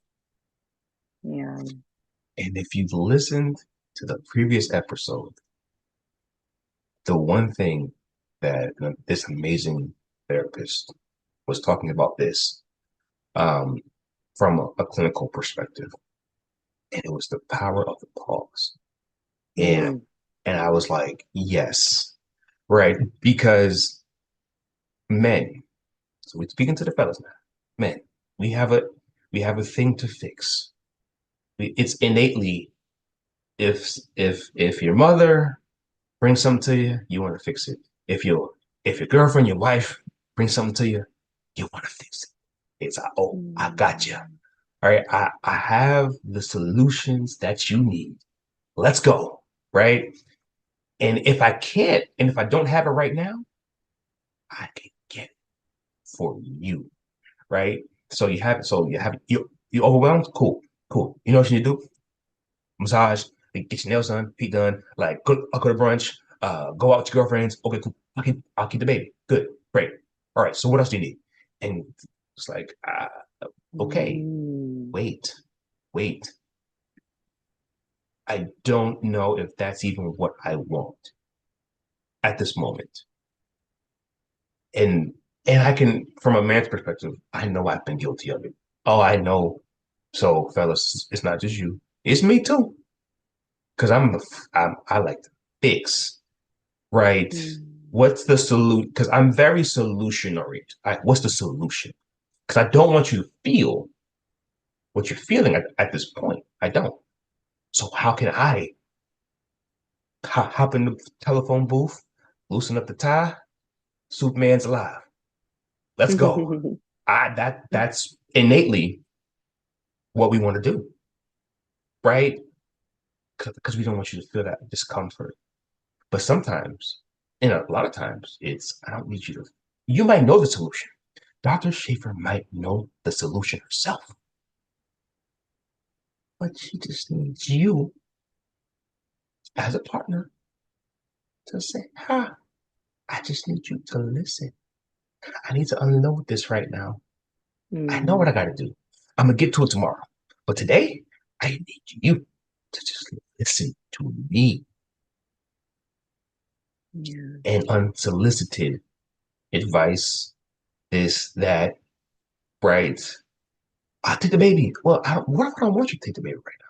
Yeah. And if you've listened to the previous episode, the one thing that this amazing therapist was talking about this um, from a clinical perspective, and it was the power of the pause. And Mm. and I was like, yes, right, because men. So we're speaking to the fellas now. Men, we have a we have a thing to fix. It's innately if your mother brings something to you, you want to fix it. If your girlfriend, your wife brings something to you, you want to fix it. It's oh, I got you. Mm. All right, I have the solutions that you need. Let's go. Right. And if I can't, and if I don't have it right now, I can get it for you. Right. So you have it. So you overwhelmed. Cool. Cool. You know what you need to do? Massage, get your nails done, feet done, like I'll go to brunch, go out with your girlfriends. Okay, cool. I'll keep the baby. Good, great. All right. So what else do you need? And it's like, okay, Mm. wait, wait. I don't know if that's even what I want at this moment. And and I can, from a man's perspective, I know I've been guilty of it. Oh, I know. So, fellas, it's not just you. It's me too. Because I like to fix. Right. Mm. What's the solution? Because I'm very solution oriented. What's the solution? Because I don't want you to feel what you're feeling at this point. I don't. So how can I hop in the telephone booth, loosen up the tie. Superman's alive. Let's go. That's innately what we want to do, right? Because we don't want you to feel that discomfort. But sometimes, and a lot of times, it's I don't need you to. You might know the solution. Dr. Shafer might know the solution herself, but she just needs you as a partner to say, "Ha, I just need you to listen. I need to unload this right now. I know what I got to do. I'm gonna get to it tomorrow, but today I need you to just listen to me." Yeah. And unsolicited advice, this, that, right? I'll take the baby. Well, what if I don't want you to take the baby right now?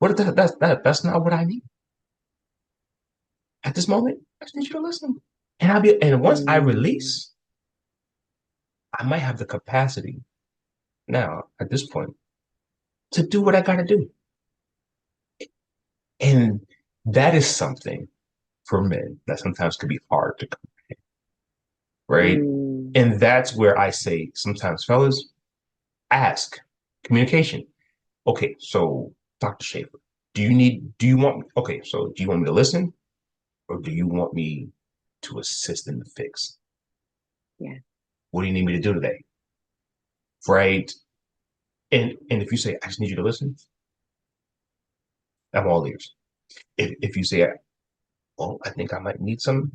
What if that's not what I need at this moment? I just need you to listen. And once I Mm. release, I might have the capacity now at this point to do what I gotta do. And that is something for men that sometimes can be hard to, right? Mm. And that's where I say sometimes, fellas, ask communication. Okay, so Dr. Shafer, do you want me to listen or do you want me to assist in the fix? Yeah. What do you need me to do today? Right? And if you say, I just need you to listen, I'm all ears. If you say, well, I think I might need some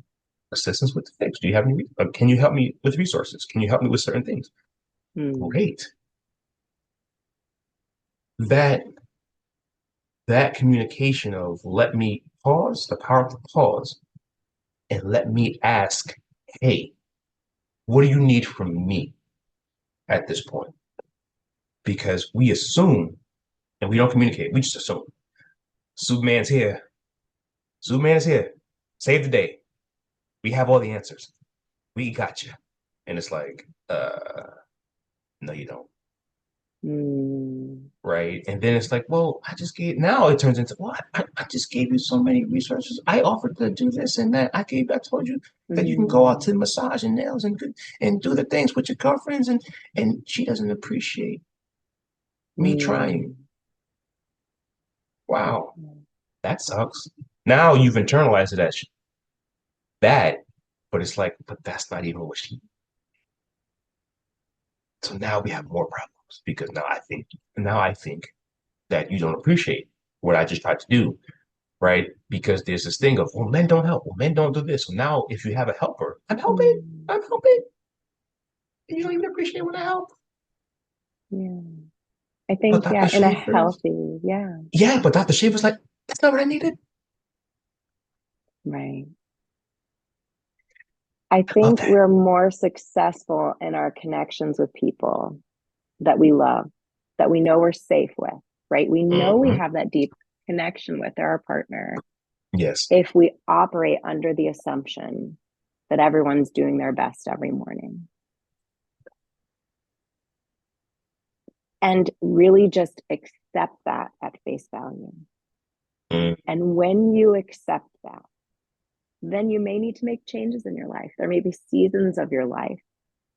assistance with the fix. Do you have any, can you help me with resources? Can you help me with certain things? Mm. Great. That that communication of let me pause, the power to pause, and let me ask, hey, what do you need from me at this point? Because we assume and we don't communicate. We just assume Superman's here. Superman is here. Save the day. We have all the answers. We got you. And it's like, no, you don't. Mm. Right. And then it's like, well, now it turns into, well, I just gave you so many resources. I offered to do this and that. I told you that you can go out Mm. to massage and nails and do the things with your girlfriends. And she doesn't appreciate me trying. Mm. Wow. That sucks. Now you've internalized it as bad, but it's like, but that's not even what she. So now we have more problems because now I think that you don't appreciate what I just tried to do, right? Because there's this thing of, well, men don't help, well, men don't do this. So now if you have a helper, Mm. I'm helping, and you don't even appreciate when I help. Yeah. I But think, Dr. yeah, in a Schaefer's, healthy, yeah, yeah, but Dr. Schaefer's like, that's not what I needed. right. I I love think that. we're more successful in our connections with people that we love, that we know we're safe with, right? We know we Mm-hmm. have that deep connection with our partner Yes. if we operate under the assumption that everyone's doing their best every morning and really just accept that at face value. Mm-hmm. And when you accept that, then you may need to make changes in your life. There may be seasons of your life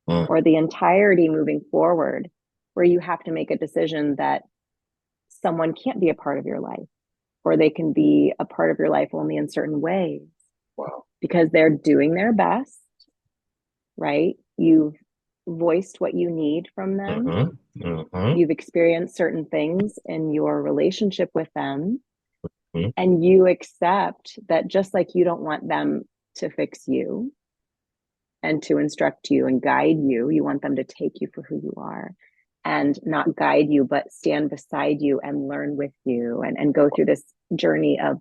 or the entirety moving forward where you have to make a decision that someone can't be a part of your life or they can be a part of your life only in certain ways Wow. because they're doing their best, right? You've voiced what you need from them. Mm-hmm. Mm-hmm. You've experienced certain things in your relationship with them. Mm-hmm. And you accept that just like you don't want them to fix you and to instruct you and guide you, you want them to take you for who you are and not guide you, but stand beside you and learn with you and go through this journey of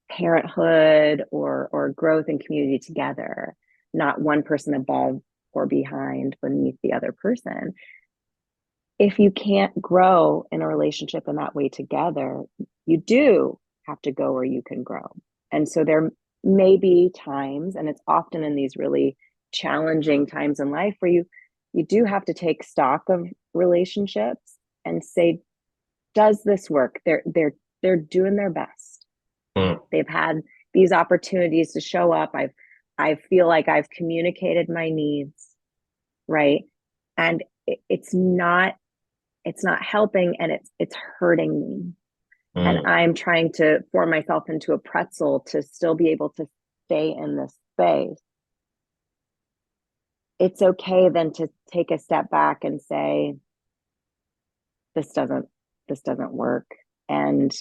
parenthood or growth and community together, not one person above or behind beneath the other person. If you can't grow in a relationship in that way together, you do have to go where you can grow. And so there may be times, and it's often in these really challenging times in life where you do have to take stock of relationships and say, does this work? They're doing their best. Mm, They've had these opportunities to show up. I feel like I've communicated my needs, right? And it's not helping, and it's hurting me. And mm, I'm trying to form myself into a pretzel to still be able to stay in this space. It's okay then to take a step back and say, this doesn't this doesn't work. And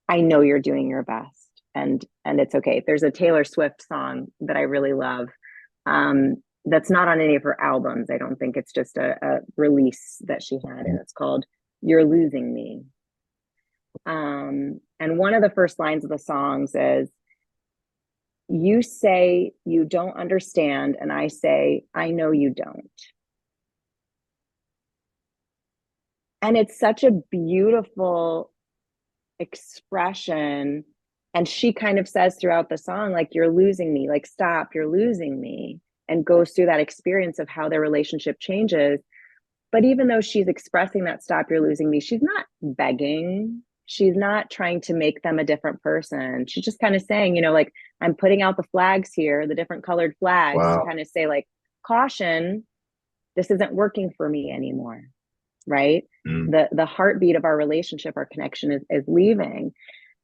I know you're doing your best. And it's okay. There's a Taylor Swift song that I really love. That's not on any of her albums. I don't think. It's just a release that she had, and it's called You're Losing Me. And one of the first lines of the songs is, you say you don't understand, and I say, I know you don't. And it's such a beautiful expression. And she kind of says throughout the song, like, you're losing me, like, stop, you're losing me, and goes through that experience of how their relationship changes. But even though she's expressing that, stop, you're losing me, she's not begging. She's not trying to make them a different person. She's just kind of saying, like, I'm putting out the flags here, the different colored flags, to wow. kind of say, like, caution, this isn't working for me anymore. Right. Mm, The heartbeat of our relationship, our connection is leaving.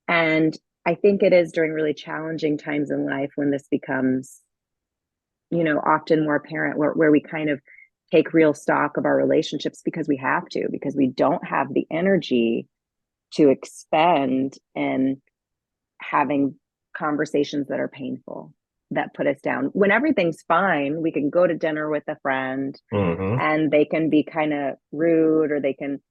And I think it is during really challenging times in life when this becomes, often more apparent, where we kind of take real stock of our relationships, because we have to, because we don't have the energy to expend in having conversations that are painful, that put us down. When everything's fine, we can go to dinner with a friend mm-hmm. and they can be kind of rude, or they can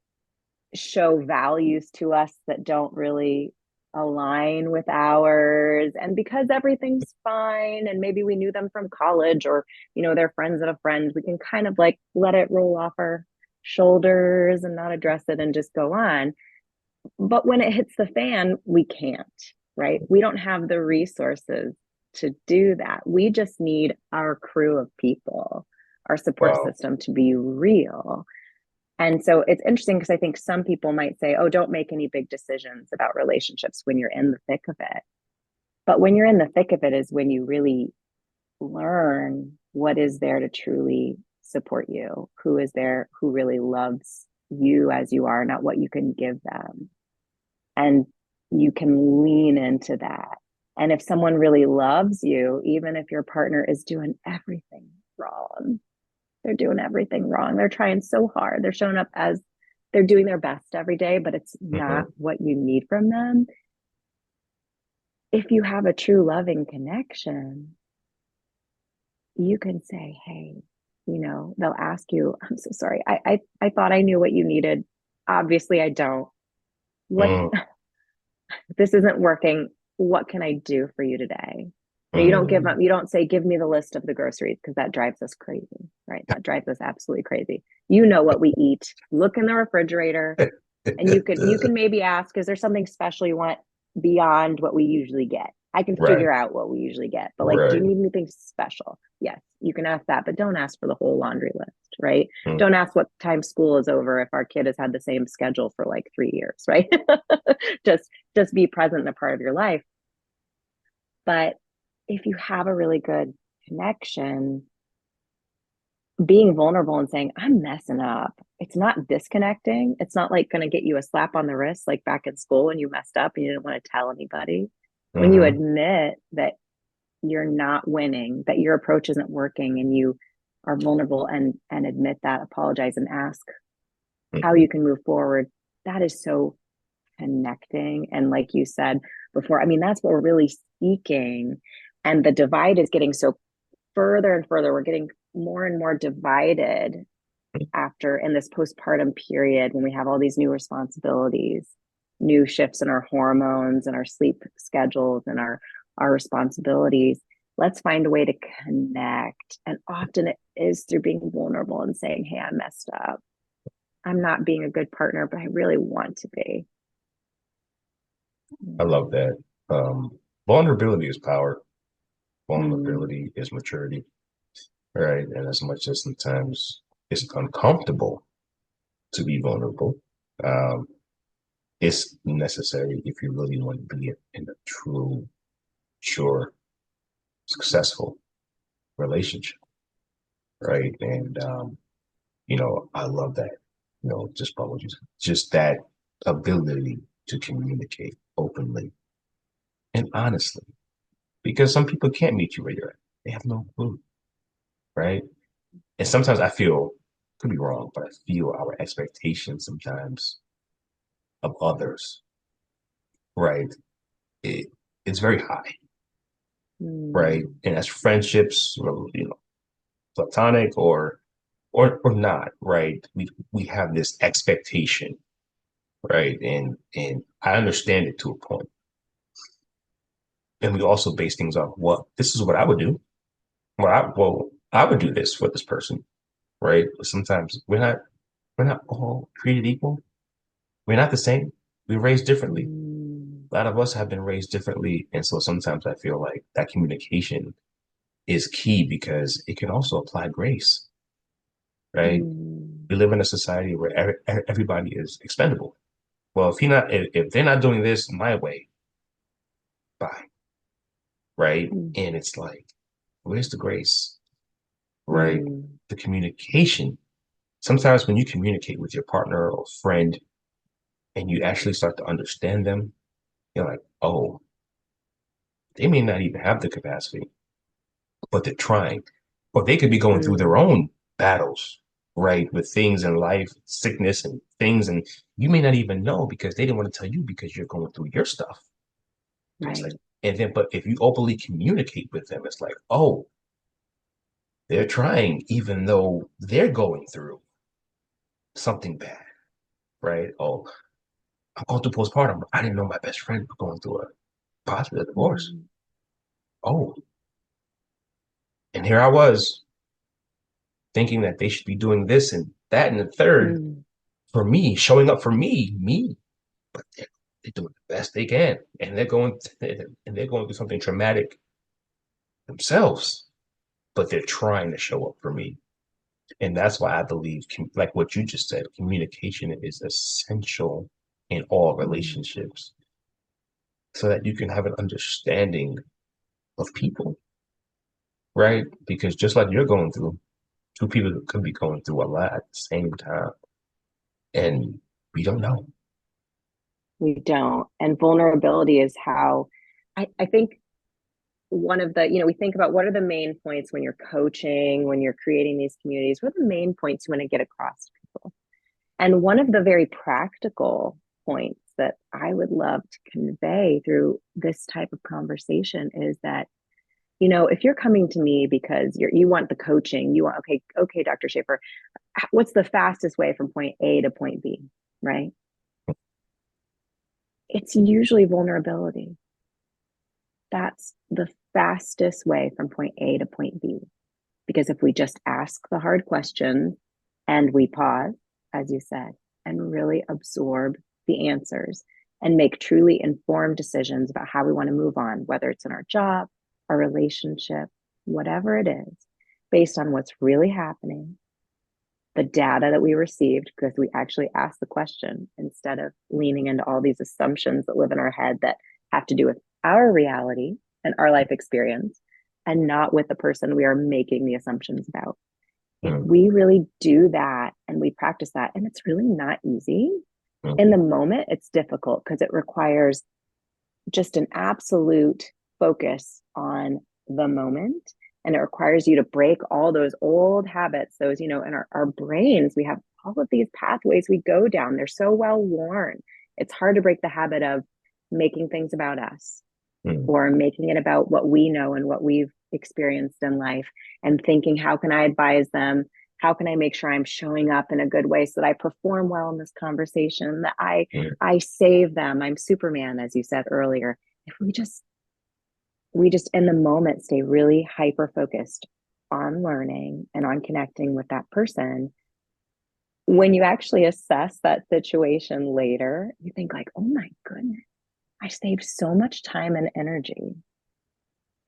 show values to us that don't really align with ours. And because everything's fine, and maybe we knew them from college, or they're friends of a friend, we can kind of like let it roll off our shoulders and not address it and just go on. But when it hits the fan, we can't. Right? We don't have the resources to do that. We just need our crew of people, our support Wow. system, to be real. And so it's interesting, because I think some people might say, oh, don't make any big decisions about relationships when you're in the thick of it. But when you're in the thick of it is when you really learn what is there to truly support you, who is there, who really loves you as you are, not what you can give them. And you can lean into that. And if someone really loves you, even if your partner is doing everything wrong, they're doing everything wrong. They're trying so hard. They're showing up as they're doing their best every day, but it's not Mm-hmm. what you need from them. If you have a true loving connection, you can say, hey, they'll ask you, I'm so sorry. I thought I knew what you needed. Obviously, I don't. What Mm, This isn't working. What can I do for you today? You don't give mm. up. You don't say, give me the list of the groceries, because that drives us crazy, right? That drives us absolutely crazy. You know what we eat. Look in the refrigerator, and you can maybe ask, is there something special you want beyond what we usually get? I can Right, figure out what we usually get, but like, do you right. need anything special? Yes, you can ask that, but don't ask for the whole laundry list, right? Mm, Don't ask what time school is over if our kid has had the same schedule for like 3 years, right? just just be present in a part of your life. But if you have a really good connection, being vulnerable and saying, I'm messing up, it's not disconnecting. It's not like going to get you a slap on the wrist, like back in school when you messed up and you didn't want to tell anybody. When you mm-hmm. admit that you're not winning, that your approach isn't working, and you are vulnerable and admit that, apologize, and ask how Mm-hmm. you can move forward, that is so connecting. And like you said before, I mean, that's what we're really seeking. And the divide is getting so further and further. We're getting more and more divided after, in this postpartum period, when we have all these new responsibilities, new shifts in our hormones and our sleep schedules and our responsibilities. Let's find a way to connect. And often it is through being vulnerable and saying, hey, I messed up. I'm not being a good partner, but I really want to be. I love that. Vulnerability is power. Mm, Vulnerability is maturity, right? And as much as sometimes it's uncomfortable to be vulnerable, um, it's necessary if you really want to be in a true, sure, successful relationship, right? And I love that. Just about what you said, just that ability to communicate openly and honestly, because some people can't meet you where you're at. They have no clue, right? And sometimes I feel, could be wrong, but I feel our expectations sometimes of others, right? It, it's very high, right? Mm, And as friendships, platonic or not, right? We have this expectation, right? And I understand it to a point. And we also base things off what this is what I would do. I would do this for this person, right? But sometimes we're not all created equal. We're not the same. We're raised differently. mm, A lot of us have been raised differently. And so sometimes I feel like that communication is key because it can also apply grace, right? mm, We live in a society where everybody is expendable. Well, if they're not doing this my way, bye, right? mm, And it's like, where's the grace, right? mm, The communication. Sometimes when you communicate with your partner or friend and you actually start to understand them, you're like, oh, they may not even have the capacity, but they're trying. Or they could be going through their mm, own battles, right? With things in life, sickness and things, and you may not even know because they didn't want to tell you because you're going through your stuff. And it's like, right. but if you openly communicate with them, it's like, oh, they're trying, even though they're going through something bad, right? Oh, I'm going through postpartum. I didn't know my best friend was going through a possible divorce. Mm, Oh, and here I was thinking that they should be doing this and that and the third mm, for me, showing up for me, but they're doing the best they can, and they're going through something traumatic themselves, but they're trying to show up for me. And that's why I believe, like what you just said, communication is essential in all mm, relationships so that you can have an understanding of people, right? Because just like you're going through, two people could be going through a lot at the same time, and we don't know. we don't. And vulnerability is how I think one of the, we think about what are the main points when you're coaching, when you're creating these communities, what are the main points you want to get across to people? And one of the very practical points that I would love to convey through this type of conversation is that, if you're coming to me because you want the coaching, you want, okay, Dr. Shafer, what's the fastest way from point A to point B, right? It's usually vulnerability. That's the fastest way from point A to point B. Because if we just ask the hard questions and we pause, as you said, and really absorb the answers and make truly informed decisions about how we want to move on, whether it's in our job, our relationship, whatever it is, based on what's really happening, the data that we received, because we actually asked the question instead of leaning into all these assumptions that live in our head that have to do with our reality and our life experience and not with the person we are making the assumptions about. If Mm, we really do that and we practice that, and it's really not easy in mm, the moment, it's difficult because it requires just an absolute focus on the moment. And it requires you to break all those old habits, those, in our brains, we have all of these pathways we go down. They're so well worn. It's hard to break the habit of making things about us mm, or making it about what we know and what we've experienced in life and thinking, how can I advise them? How can I make sure I'm showing up in a good way so that I perform well in this conversation, that I mm, I save them. I'm Superman, as you said earlier. If we just in the moment stay really hyper focused on learning and on connecting with that person, when you actually assess that situation later, you think like, oh my goodness, I saved so much time and energy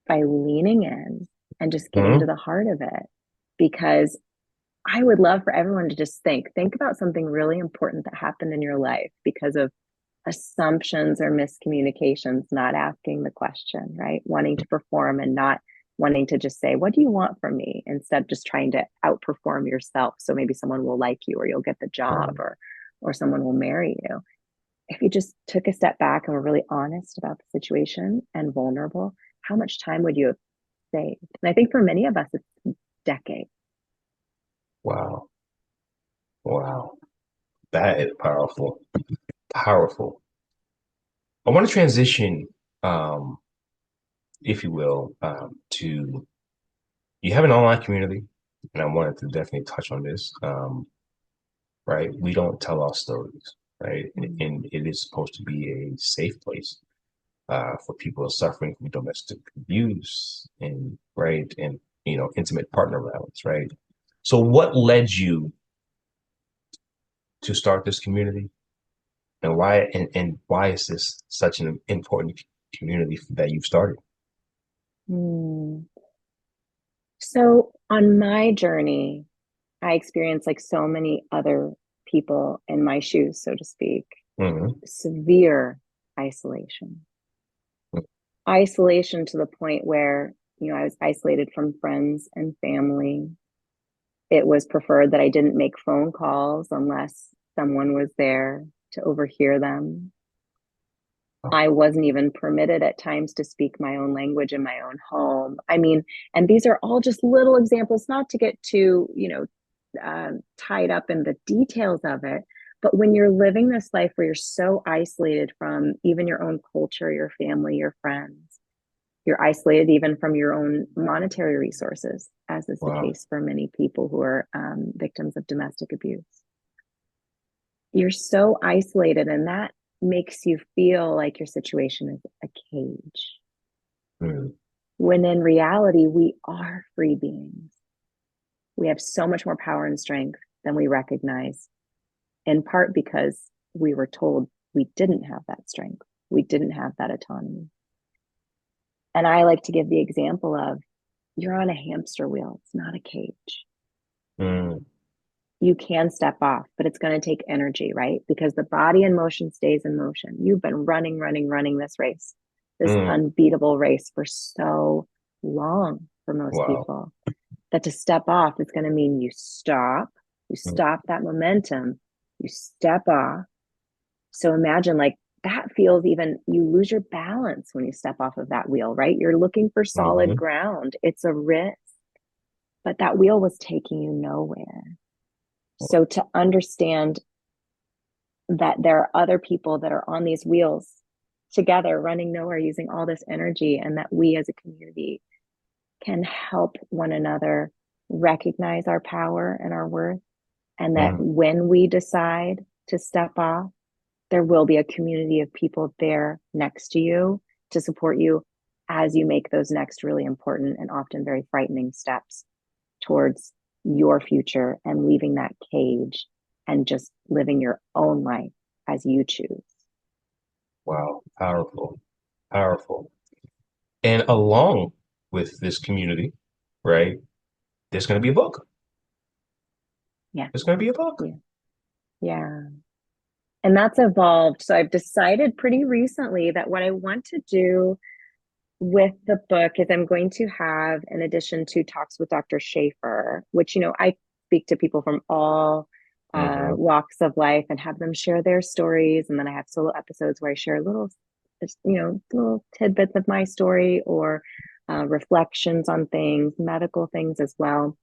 by leaning in and just getting to mm, the heart of it. Because I would love for everyone to just think about something really important that happened in your life because of assumptions or miscommunications, not asking the question, right? Wanting to perform and not wanting to just say, what do you want from me? Instead, just trying to outperform yourself. So maybe someone will like you, or you'll get the job, or someone will marry you. If you just took a step back and were really honest about the situation and vulnerable, how much time would you have saved? And I think for many of us, it's decades. Wow. Wow. That is powerful. Powerful. I want to transition, if you will, to you have an online community, and I wanted to definitely touch on this. Right? We don't tell our stories, right? And it is supposed to be a safe place for people suffering from domestic abuse and right and intimate partner violence, right? So, what led you to start this community, and why is this such an important community that you've started? Mm. So on my journey, I experienced, like so many other people in my shoes, so to speak, Mm-hmm. severe isolation. Isolation to the point where, I was isolated from friends and family. It was preferred that I didn't make phone calls unless someone was there to overhear them. I wasn't even permitted at times to speak my own language in my own home. I mean, and these are all just little examples, not to get too, tied up in the details of it. But when you're living this life where you're so isolated from even your own culture, your family, your friends, you're isolated even from your own monetary resources, as is the Wow. case for many people who are victims of domestic abuse. You're so isolated, and that makes you feel like your situation is a cage. Mm. When in reality, we are free beings. We have so much more power and strength than we recognize, in part because we were told we didn't have that strength. We didn't have that autonomy. And I like to give the example of you're on a hamster wheel, it's not a cage. Mm. You can step off, but it's going to take energy, right? Because the body in motion stays in motion. You've been running this race, this Mm. unbeatable race for so long for most Wow. people, that to step off is going to mean you Mm. stop that momentum, you step off. So imagine, like, that feels, even you lose your balance when you step off of that wheel, right? You're looking for solid Mm-hmm. ground. It's a risk, but that wheel was taking you nowhere. So to understand that there are other people that are on these wheels together running nowhere using all this energy, and that we as a community can help one another recognize our power and our worth, and that Mm. when we decide to step off, there will be a community of people there next to you to support you as you make those next really important and often very frightening steps towards your future and leaving that cage and just living your own life as you choose. Wow. Powerful. Powerful. And along with this community, right, there's going to be a book. Yeah. There's going to be a book. Yeah. Yeah. And that's evolved. So I've decided pretty recently that what I want to do with the book is I'm going to have, in addition to talks with Dr. Shafer, which, I speak to people from all Mm-hmm. walks of life and have them share their stories. And then I have solo episodes where I share little tidbits of my story, or reflections on things, medical things as well.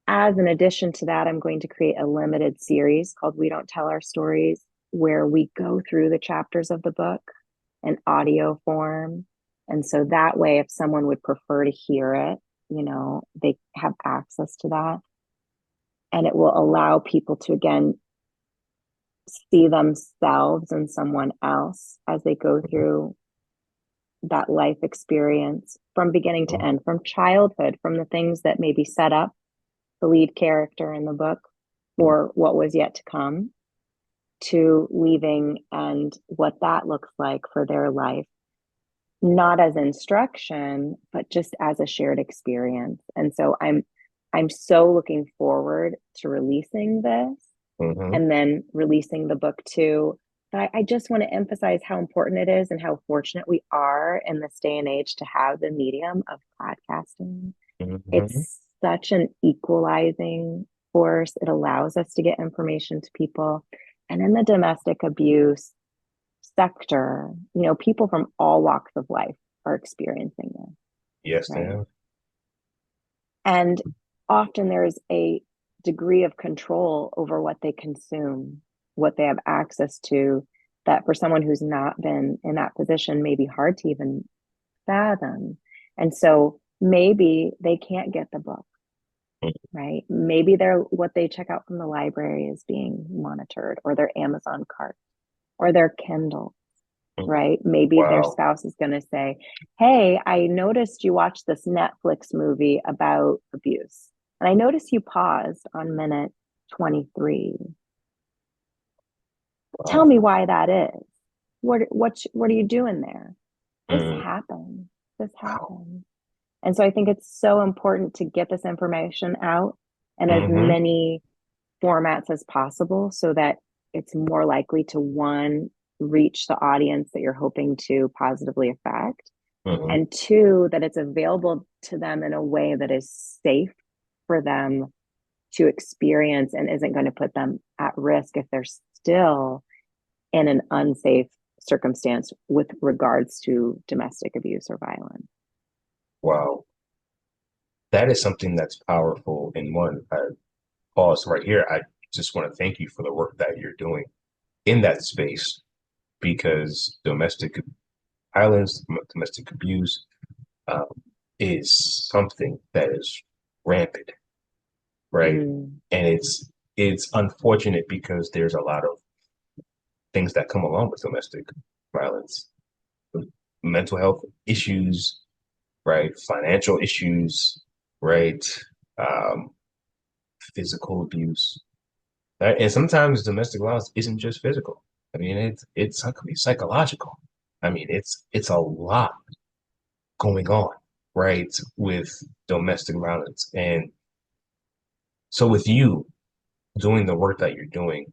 As an addition to that, I'm going to create a limited series called We Don't Tell Our Stories, where we go through the chapters of the book in audio form. And so that way, if someone would prefer to hear it, they have access to that. And it will allow people to, again, see themselves and someone else as they go through that life experience from beginning to end, from childhood, from the things that maybe set up the lead character in the book or what was yet to come, to leaving and what that looks like for their life, not as instruction, but just as a shared experience. And so I'm so looking forward to releasing this, Mm-hmm. and then releasing the book too, But I just want to emphasize how important it is and how fortunate we are in this day and age to have the medium of podcasting. Hmm. It's such an equalizing force. It allows us to get information to people. And in the domestic abuse sector, people from all walks of life are experiencing this, Yes, right? ma'am. And often there's a degree of control over what they consume, what they have access to, that for someone who's not been in that position may be hard to even fathom. And so maybe they can't get the book, right? Maybe they're what they check out from the library is being monitored, or their Amazon cart, or their Kindle, right? Maybe their Wow. spouse is going to say, hey, I noticed you watched this Netflix movie about abuse. And I noticed you paused on minute 23. Tell Wow. me why that is. What are you doing there? This Mm, happened. This wow. happened. And so I think it's so important to get this information out in as Hmm. many formats as possible so that it's more likely to, one, reach the audience that you're hoping to positively affect, Hmm. and two, that it's available to them in a way that is safe for them to experience and isn't going to put them at risk if they're still in an unsafe circumstance with regards to domestic abuse or violence. Wow. That is something that's powerful. And one, I pause right here. I just want to thank you for the work that you're doing in that space because domestic violence, domestic abuse, um, is something that is rampant, right? Mm, And it's unfortunate because there's a lot of things that come along with domestic violence, mental health issues, right? Financial issues, right? Um, Physical abuse, right? And sometimes domestic violence isn't just physical. I mean, it's it could be psychological. I mean, it's a lot going on, right, with domestic violence. And so with you doing the work that you're doing,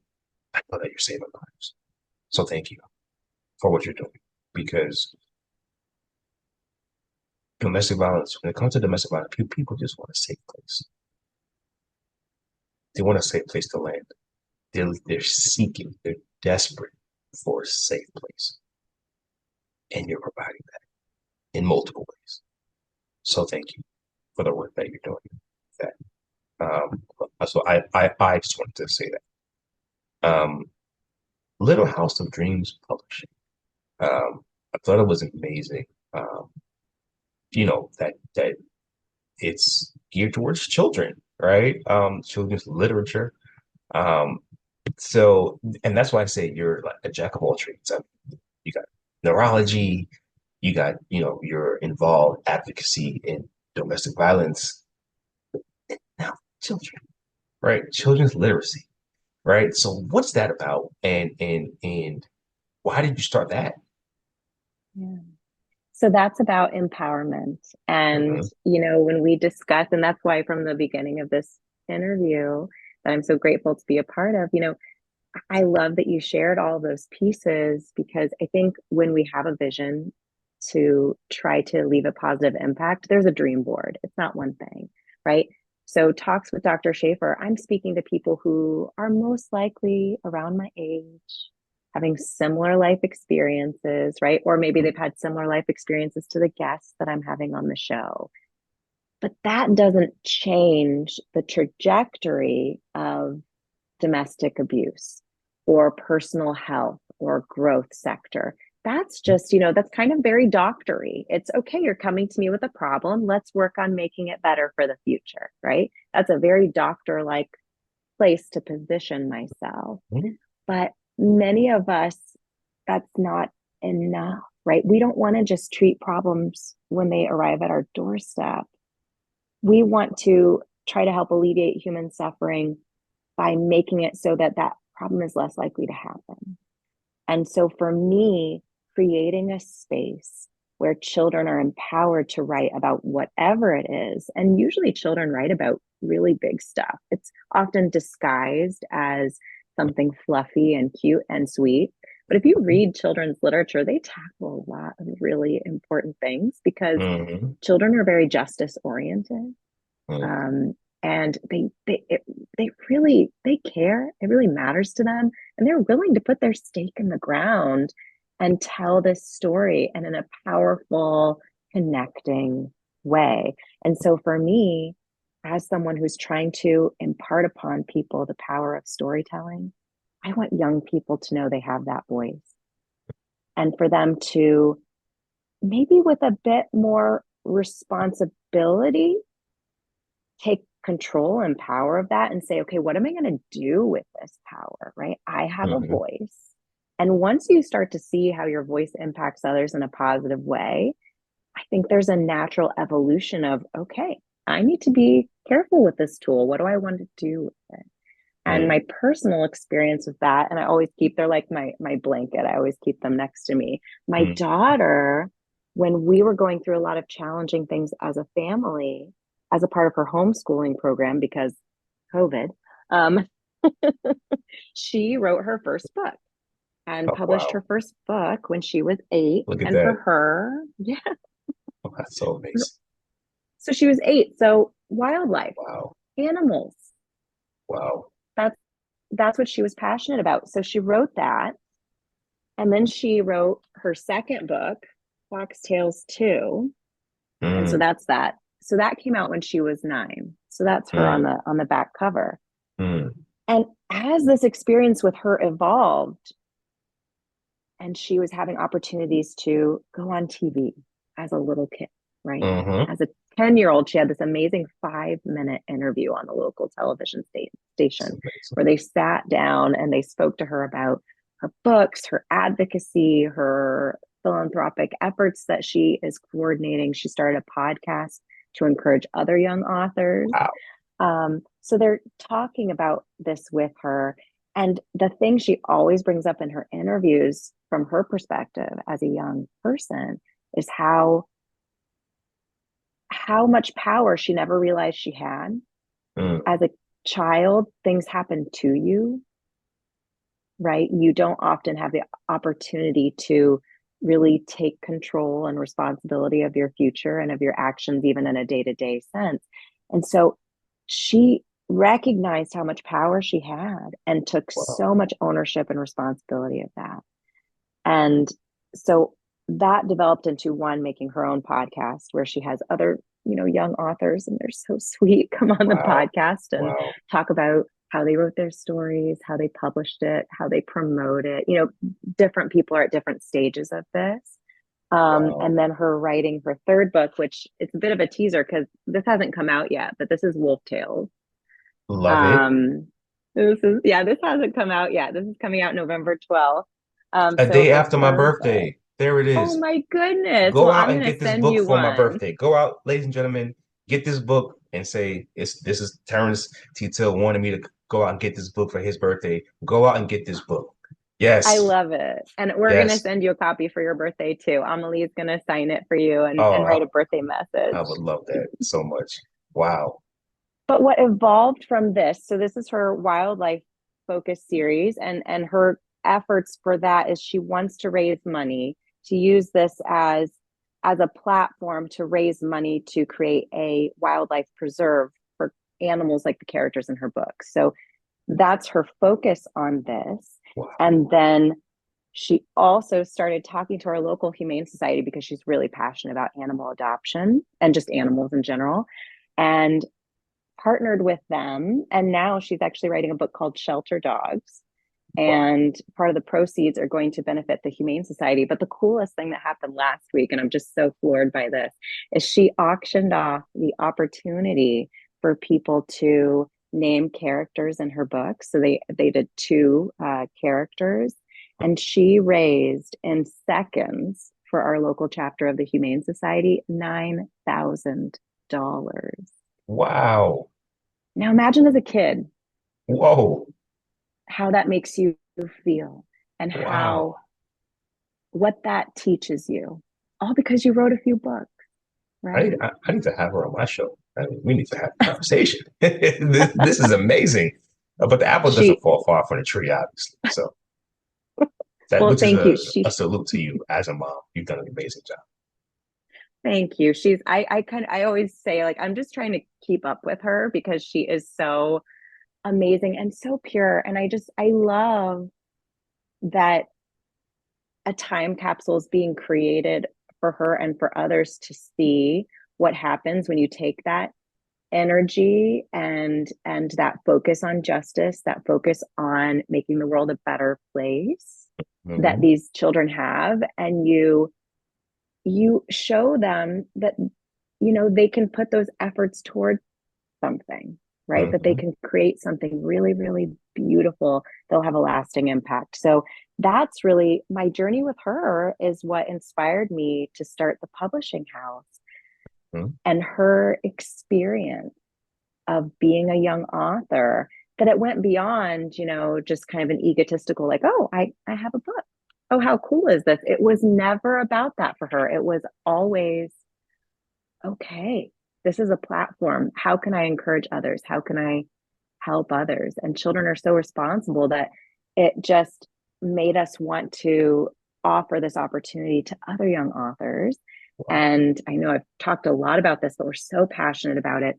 I know that you're saving lives. So thank you for what you're doing because domestic violence, when it comes to domestic violence, people just want a safe place. They want a safe place to land. They're seeking, they're desperate for a safe place. And you're providing that in multiple ways. So thank you for the work that you're doing. That so I just wanted to say that. Little House of Dreams Publishing. I thought it was amazing. Um, that it's geared towards children, right? Children's literature. Um, and that's why I say you're like a jack of all trades. I mean, you got neurology, you got, you're involved advocacy in domestic violence. Now, children, right? Children's literacy, right? So what's that about? And why did you start that? yeah. So that's about empowerment. And, Mm-hmm. when we discuss, and that's why from the beginning of this interview that I'm so grateful to be a part of, I love that you shared all those pieces because I think when we have a vision to try to leave a positive impact, there's a dream board. It's not one thing, right? So, talks with Dr. Shafer, I'm speaking to people who are most likely around my age, having similar life experiences, right? Or maybe they've had similar life experiences to the guests that I'm having on the show. But that doesn't change the trajectory of domestic abuse or personal health or growth sector. That's just, that's kind of very doctory. It's okay, you're coming to me with a problem. Let's work on making it better for the future, right? That's a very doctor like place to position myself. Mm-hmm. But many of us, that's not enough, right? We don't want to just treat problems when they arrive at our doorstep. We want to try to help alleviate human suffering by making it so that that problem is less likely to happen. And so for me, creating a space where children are empowered to write about whatever it is, and usually children write about really big stuff. It's often disguised as something fluffy and cute and sweet, But if you read children's literature, they tackle a lot of really important things because Hmm. children are very justice oriented. Hmm. Um, and they really they care. It really matters to them, and they're willing to put their stake in the ground and tell this story and in a powerful, connecting way. And so for me, as someone who's trying to impart upon people the power of storytelling, I want young people to know they have that voice and for them to maybe with a bit more responsibility take control and power of that and say, okay, what am I going to do with this power? Right? I have a Hmm. voice. And once you start to see how your voice impacts others in a positive way, I think there's a natural evolution of, okay, I need to be careful with this tool. What do I want to do with it? And Hmm. my personal experience with that, and I always keep, they're like my blanket. I always keep them next to me. My Hmm. daughter, when we were going through a lot of challenging things as a family, as a part of her homeschooling program, because COVID, um, she wrote her first book and Oh, published wow. her first book when she was 8. Look at And for that. her, yeah, Oh, that's so amazing. so she was 8. So wildlife, Wow. animals, Wow. that's that's what she was passionate about. So she wrote that. And then she wrote her second book, Foxtails 2. And so Mm. that's that. So that came out when she was 9. So that's her on Mm. the back cover. Mm. And as this experience with her evolved and she was having opportunities to go on TV as a little kid, right? Hmm. As a 10-year-old, she had this amazing 5-minute interview on the local television It's station amazing. where they sat down and they spoke to her about her books, her advocacy, her philanthropic efforts that she is coordinating. She started a podcast to encourage other young authors. Wow. So they're talking about this with her. And the thing she always brings up in her interviews from her perspective as a young person is how much power she never realized she had. Mm. As a child, things happen to you, right? You don't often have the opportunity to really take control and responsibility of your future and of your actions, even in a day to day sense. And so she recognized how much power she had and took Wow. so much ownership and responsibility of that. And so that developed into one making her own podcast where she has other, young authors and they're so sweet come on the Wow. podcast and Wow. talk about how they wrote their stories, how they published it, how they promote it. Different people are at different stages of this. Wow. And then her writing her third book, which it's a bit of a teaser because this hasn't come out yet, but this is Wolf Tales. Love it. Um, this hasn't come out yet. This is coming out November 12th. A So day her after my first book. birthday. There it Oh is. my goodness. Go Well, out I'm and gonna get this send book you for my one. birthday. Go out, ladies and gentlemen, get this book and say it's this is Terrence T. Till wanted me to go out and get this book for his birthday. Go out and get this book. I Yes. love it. And we're gonna Yes. send you a copy for your birthday too. Amelie's gonna sign it for you and write Oh, a birthday I message. would love that so much. Wow. But what evolved from this, so this is her wildlife focus series, and her efforts for that is she wants to raise money to use this as a platform to raise money to create a wildlife preserve for animals like the characters in her book. So that's her focus on this. Wow. And then she also started talking to our local humane society because she's really passionate about animal adoption and just animals in general. And partnered with them. And now she's actually writing a book called Shelter Dogs. Wow. And part of the proceeds are going to benefit the Humane Society. But the coolest thing that happened last week, and I'm just so floored by this, is she auctioned off the opportunity for people to name characters in her book. So they did two characters, and she raised in seconds for our local chapter of the Humane Society $9,000. Wow. Now imagine as a kid Whoa. how that makes you feel and how Wow. what that teaches you, all because you wrote a few books, right? I need to have her on my show. We need to have a conversation. This is amazing. But the apple doesn't She fall far from the tree, obviously. So That Well, which is thank you. a salute to you as a mom. You've done an amazing job. Thank you. I always say, like, I'm just trying to keep up with her because she is so amazing and so pure. And I love that a time capsule is being created for her and for others to see what happens when you take that energy and that focus on justice, that focus on making the world a better place that Hmm. these children have, and you show them that they can put those efforts towards something, right? That they Hmm. can create something really, really beautiful. They'll have a lasting impact. So that's really my journey with her, is what inspired me to start the publishing house, Hmm. and her experience of being a young author, that it went beyond, just kind of an egotistical, like, oh, I have a book. Oh, how cool is this? It was never about that for her. It was always, okay, this is a platform. How can I encourage others? How can I help others? And children are so responsible that it just made us want to offer this opportunity to other young authors. Wow. And I know I've talked a lot about this, but we're so passionate about it.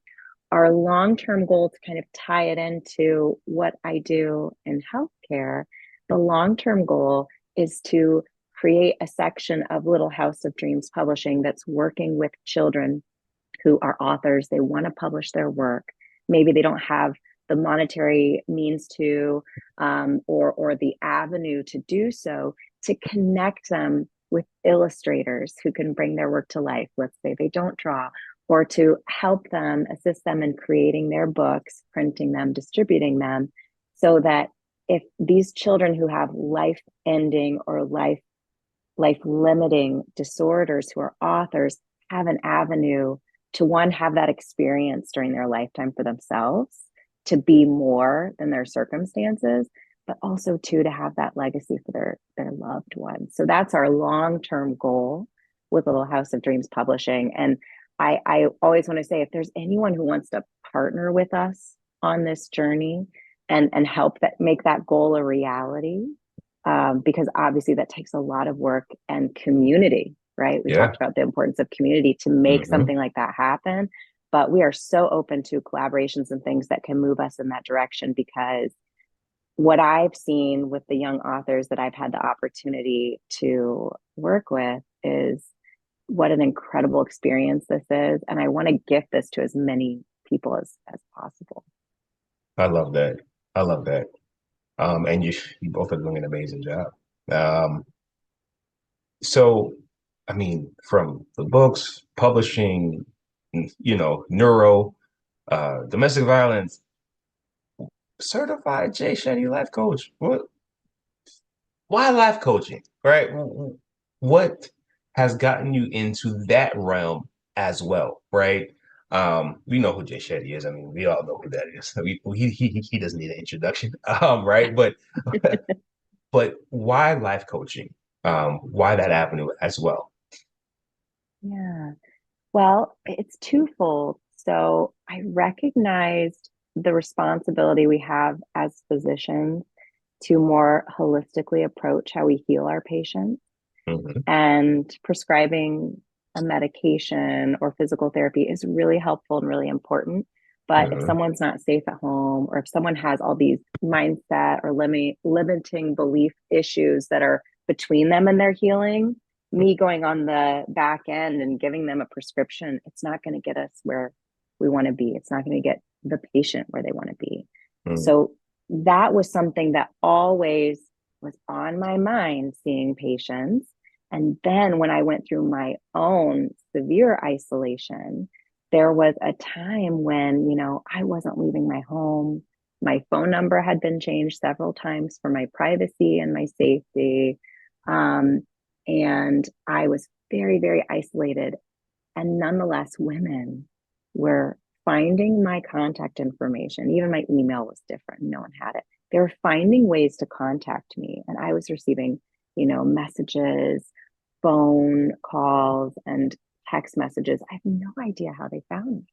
Our long term goal, to kind of tie it into what I do in healthcare, the long term goal is to create a section of Little House of Dreams Publishing that's working with children who are authors. They want to publish their work. Maybe they don't have the monetary means to, or the avenue to do so, to connect them with illustrators who can bring their work to life. Let's say they don't draw, or to help them, assist them in creating their books, printing them, distributing them, so that if these children who have life ending or life limiting disorders, who are authors, have an avenue to, one, have that experience during their lifetime for themselves, to be more than their circumstances, but also, two, to have that legacy for their loved ones. So that's our long-term goal with Little House of Dreams Publishing. And I always want to say, if there's anyone who wants to partner with us on this journey and help that make that goal a reality, because obviously that takes a lot of work and community, right? We Yeah. talked about the importance of community to make Hmm. something like that happen. But we are so open to collaborations and things that can move us in that direction, because what I've seen with the young authors that I've had the opportunity to work with is what an incredible experience this is. And I want to gift this to as many people as possible. I love that. I love that. And you both are doing an amazing job. Um, so I mean, from the books, publishing, neuro, domestic violence, certified J Shetty life coach. Why life coaching, right? What has gotten you into that realm as well, right? We know who Jay Shetty is. I mean, we all know who that is. He doesn't need an introduction, right? But why life coaching? Why that avenue as well? Yeah. Well, it's twofold. So I recognized the responsibility we have as physicians to more holistically approach how we heal our patients, Hmm. and prescribing a medication or physical therapy is really helpful and really important. But if Hmm. someone's not safe at home, or if someone has all these mindset or limiting belief issues that are between them and their healing, me going on the back end and giving them a prescription, it's not going to get us where we want to be. It's not going to get the patient where they want to be. Hmm. So that was something that always was on my mind, seeing patients. And then when I went through my own severe isolation, there was a time when, I wasn't leaving my home. My phone number had been changed several times for my privacy and my safety. Um, and I was very, very isolated. And nonetheless, women were finding my contact information. Even my email was different. No one had it. They were finding ways to contact me. And I was receiving, messages, phone calls, and text messages. I have no idea how they found me.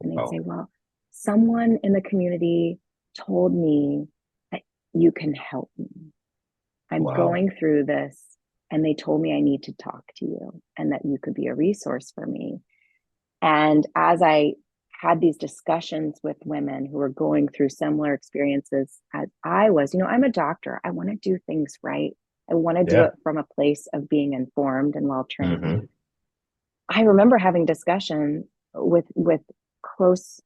And they'd Oh, say, well, someone in the community told me that you can help me. I'm Wow. going through this, and they told me I need to talk to you and that you could be a resource for me. And as I had these discussions with women who were going through similar experiences as I was, I'm a doctor. I want to do things right. I want to do Yeah. it from a place of being informed and well trained. Hmm. I remember having discussion with close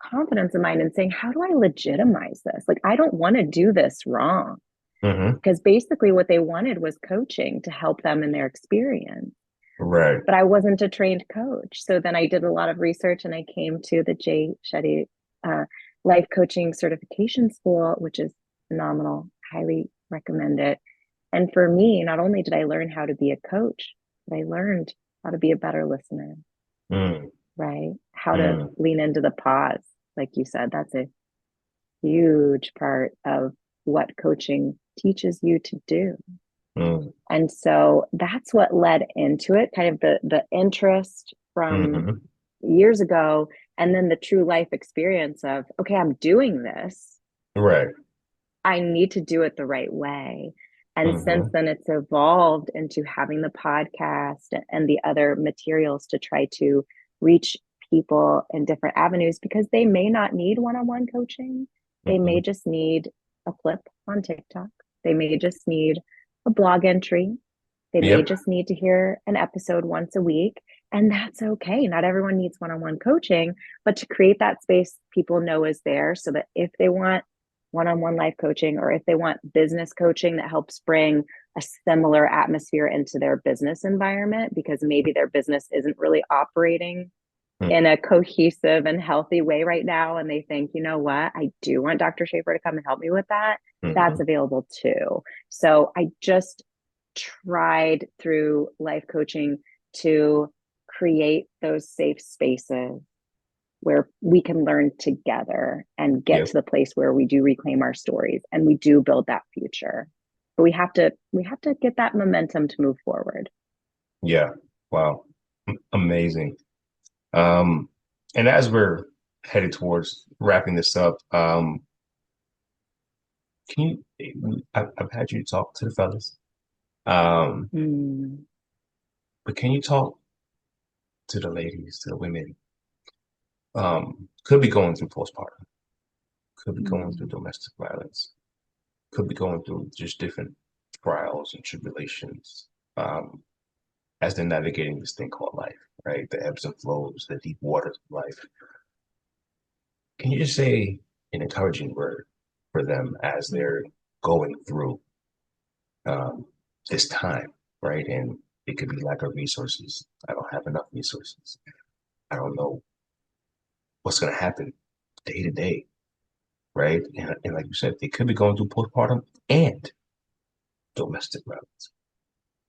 confidence in mine and saying, how do I legitimize this? Like, I don't want to do this wrong. Hmm. Because basically what they wanted was coaching to help them in their experience. Right. But I wasn't a trained coach. So then I did a lot of research and I came to the Shetty uh, Life Coaching Certification School, which is phenomenal. Highly recommend it. And for me, not only did I learn how to be a coach, but I learned how to be a better listener, Mm. right? How to Mm. lean into the pause. Like you said, that's a huge part of what coaching teaches you to do. Mm. And so that's what led into it, kind of the interest from Hmm. years ago, and then the true life experience of, okay, I'm doing this. Right. I need to do it the right way. And since Hmm. then, it's evolved into having the podcast and the other materials to try to reach people in different avenues because they may not need one on one coaching. They Hmm. may just need a clip on TikTok. They may just need a blog entry. They may Yep. just need to hear an episode once a week. And that's okay. Not everyone needs one on one coaching, but to create that space people know is there so that if they want one on one life coaching or if they want business coaching that helps bring a similar atmosphere into their business environment, because maybe their business isn't really operating in a cohesive and healthy way right now. And they think, you know what, I do want Dr. Shafer to come and help me with that. That's Hmm. available too. So I just tried through life coaching to create those safe spaces where we can learn together and get Yep. to the place where we do reclaim our stories and we do build that future. But we have to get that momentum to move forward. Yeah. Wow. Amazing. Um, and as we're headed towards wrapping this up, can I've had you talk to the fellas, um, Mm. but can you talk to the ladies, to the women, could be going through postpartum, could be going through Mm. domestic violence, could be going through just different trials and tribulations, um, as they're navigating this thing called life, right? The ebbs and flows, the deep waters of life. Can you just say an encouraging word for them as they're going through um, this time, right? And it could be lack of resources. I don't have enough resources. I don't know what's going to happen day to day, right? And like you said, they could be going through postpartum and domestic violence,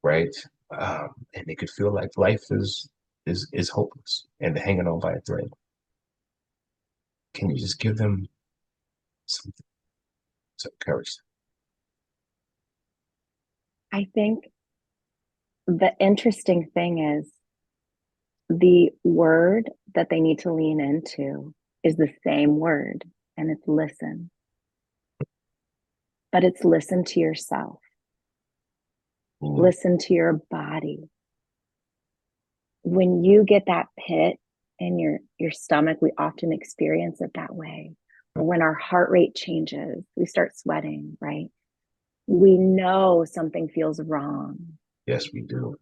right? And they could feel like life is hopeless and they're hanging on by a thread. Can you just give them something to encourage I think the interesting thing is the word that they need to lean into is the same word, and it's listen, but it's listen to yourself, them? listen to your body. When you get that pit in your stomach, we often experience it that way. Or when our heart rate changes, we start sweating, right? We know something feels wrong. Yes, we do.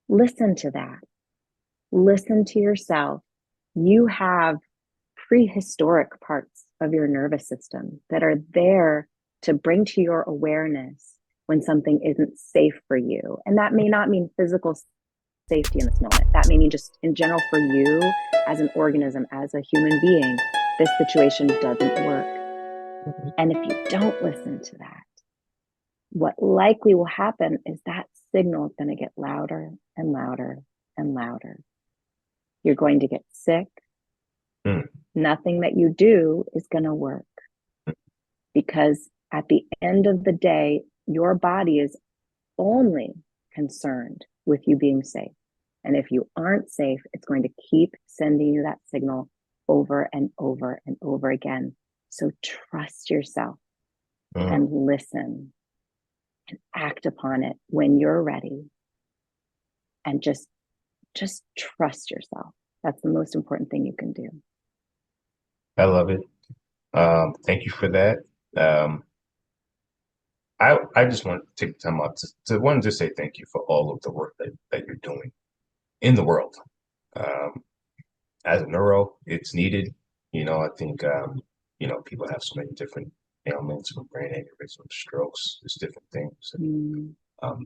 Listen to that. Listen to yourself. You have prehistoric parts of your nervous system that are there to bring to your awareness when something isn't safe for you. And that may not mean physical safety in this moment. That may mean just in general for you as an organism, as a human being, this situation doesn't work. And if you don't listen to that, what likely will happen is that signal is going to get louder and louder and louder. You're going to get sick. Mm. Nothing that you do is going to work because at the end of the day, your body is only concerned with you being safe. And if you aren't safe, it's going to keep sending you that signal over and over and over again. So trust yourself Mm. and listen Act upon it when you're ready, and just trust yourself. That's the most important thing you can do. I love it. Thank you for that. Um, I just want to take the time out to one to say thank you for all of the work that you're doing in the world. Um, as a neuro, it's needed. I think people have so many different ailments from brain aneurysms, strokes, just different things. Mm. Um,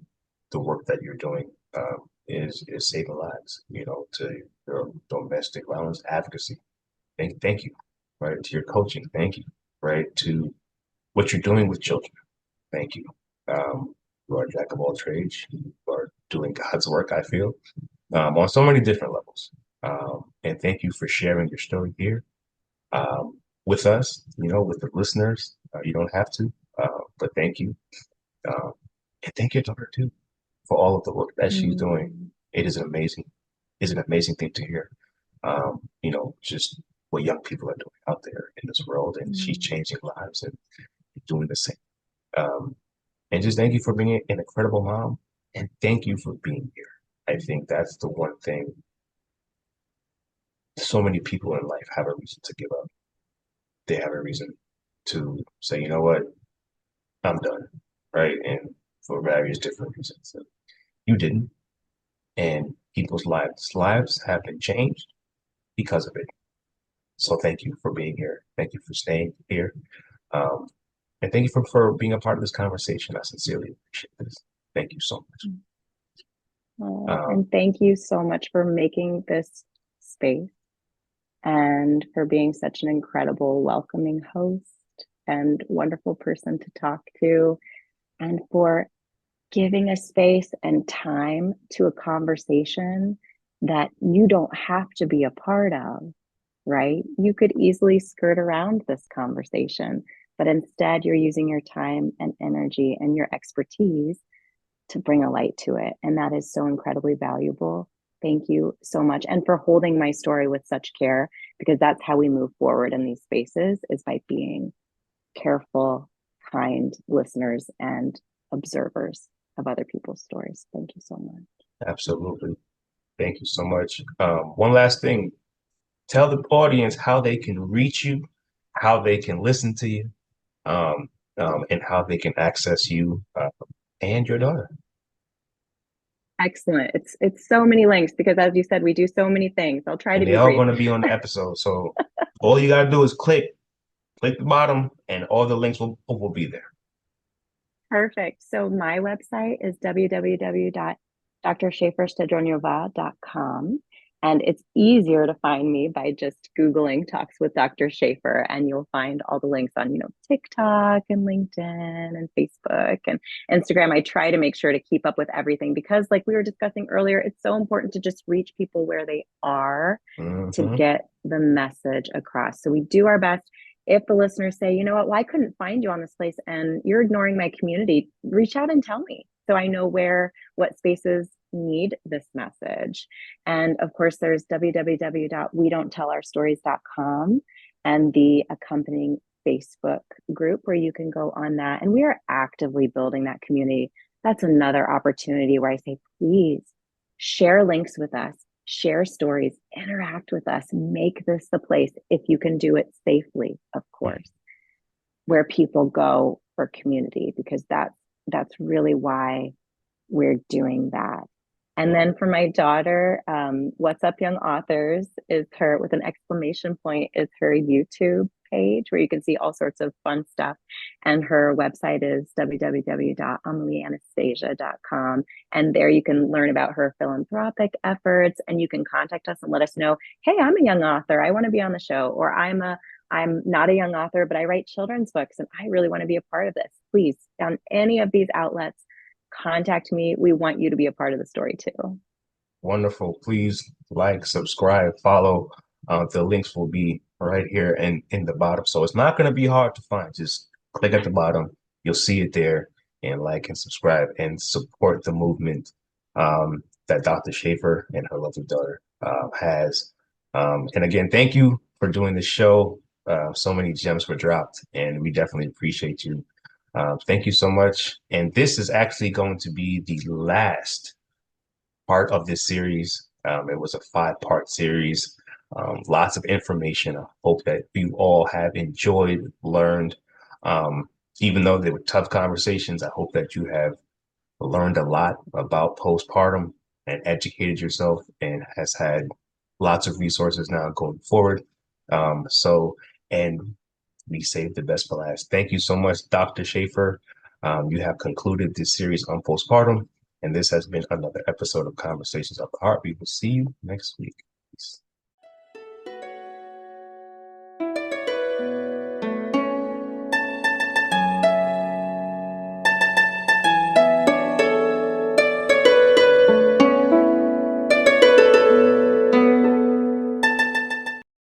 the work that you're doing is saving lives. To your domestic violence advocacy. Thank you, right? To your coaching, thank you, right? To what you're doing with children, thank you. You are a jack of all trades. You are doing God's work, I feel, on so many different levels. And thank you for sharing your story here with us, with the listeners. You don't have to, but thank you. Um, and thank your daughter too for all of the work that she's doing. Mm. It is an amazing thing to hear. Just what young people are doing out there in this world, and she's Mm. changing lives and doing the same. Um, and just thank you for being an incredible mom, and thank you for being here. I think that's the one thing so many people in life have a reason to give up. They have a reason to say, you know what, I'm done, right? And for various different reasons. And you didn't, and people's lives have been changed because of it. So thank you for being here. Thank you for staying here. Um, and thank you for being a part of this conversation. I sincerely appreciate this. Thank you so much. Oh, Um, and thank you so much for making this space and for being such an incredible, welcoming host and wonderful person to talk to, and for giving a space and time to a conversation that you don't have to be a part of, right? You could easily skirt around this conversation, but instead you're using your time and energy and your expertise to bring a light to it. And that is so incredibly valuable. Thank you so much. And for holding my story with such care, because that's how we move forward in these spaces, is by being careful, kind listeners and observers of other people's stories. Thank you so much. Absolutely. Thank you so much. One last thing. Tell the audience how they can reach you, how they can listen to you, um, and how they can access you and your daughter. Excellent. It's so many links because as you said, we do so many things. I'll try to And they be are brief. going to be on the episode. So all you got to do is click the bottom, and all the links will be there. Perfect. So my website is www.drshaferstadronova.com. And it's easier to find me by just Googling Talks with Dr. Shafer, and you'll find all the links on, TikTok and LinkedIn and Facebook and Instagram. I try to make sure to keep up with everything because, like we were discussing earlier, it's so important to just reach people where they are to Mm-hmm. get the message across. So we do our best. If the listeners say, you know what, well, I couldn't find you on this place and you're ignoring my community, reach out and tell me so I know what spaces need this message. And of course, there's www.wedon'ttellOurstories.com and the accompanying Facebook group where you can go on that. And we are actively building that community. That's another opportunity where I say, please share links with us, share stories, interact with us, make this the place, if you can do it safely, of course, where people go for community, because that's really why we're doing that. And then for my daughter, What's Up Young Authors is her, with an exclamation point, is her YouTube page where you can see all sorts of fun stuff. And her website is www.amelieanastasia.com. And there you can learn about her philanthropic efforts, and you can contact us and let us know, hey, I'm a young author, I want to be on the show, or I'm not a young author, but I write children's books and I really want to be a part of this. Please, on any of these outlets, contact me. We want you to be a part of the story too. Wonderful. Please like, subscribe, follow. The links will be right here and in the bottom. So it's not going to be hard to find. Just click at the bottom. You'll see it there, and like and subscribe and support the movement that Dr. Shafer and her lovely daughter has. And again, thank you for doing the show. So many gems were dropped, and we definitely appreciate you Thank you so much. And this is actually going to be the last part of this series. It was a five-part series, lots of information. I hope that you all have enjoyed, learned. Um, Even though they were tough conversations, I hope that you have learned a lot about postpartum and educated yourself and has had lots of resources now going forward. And we saved the best for last. Thank you so much, Dr. Shafer. You have concluded this series on postpartum, and this has been another episode of Conversations of the Heart. We will see you next week. Peace.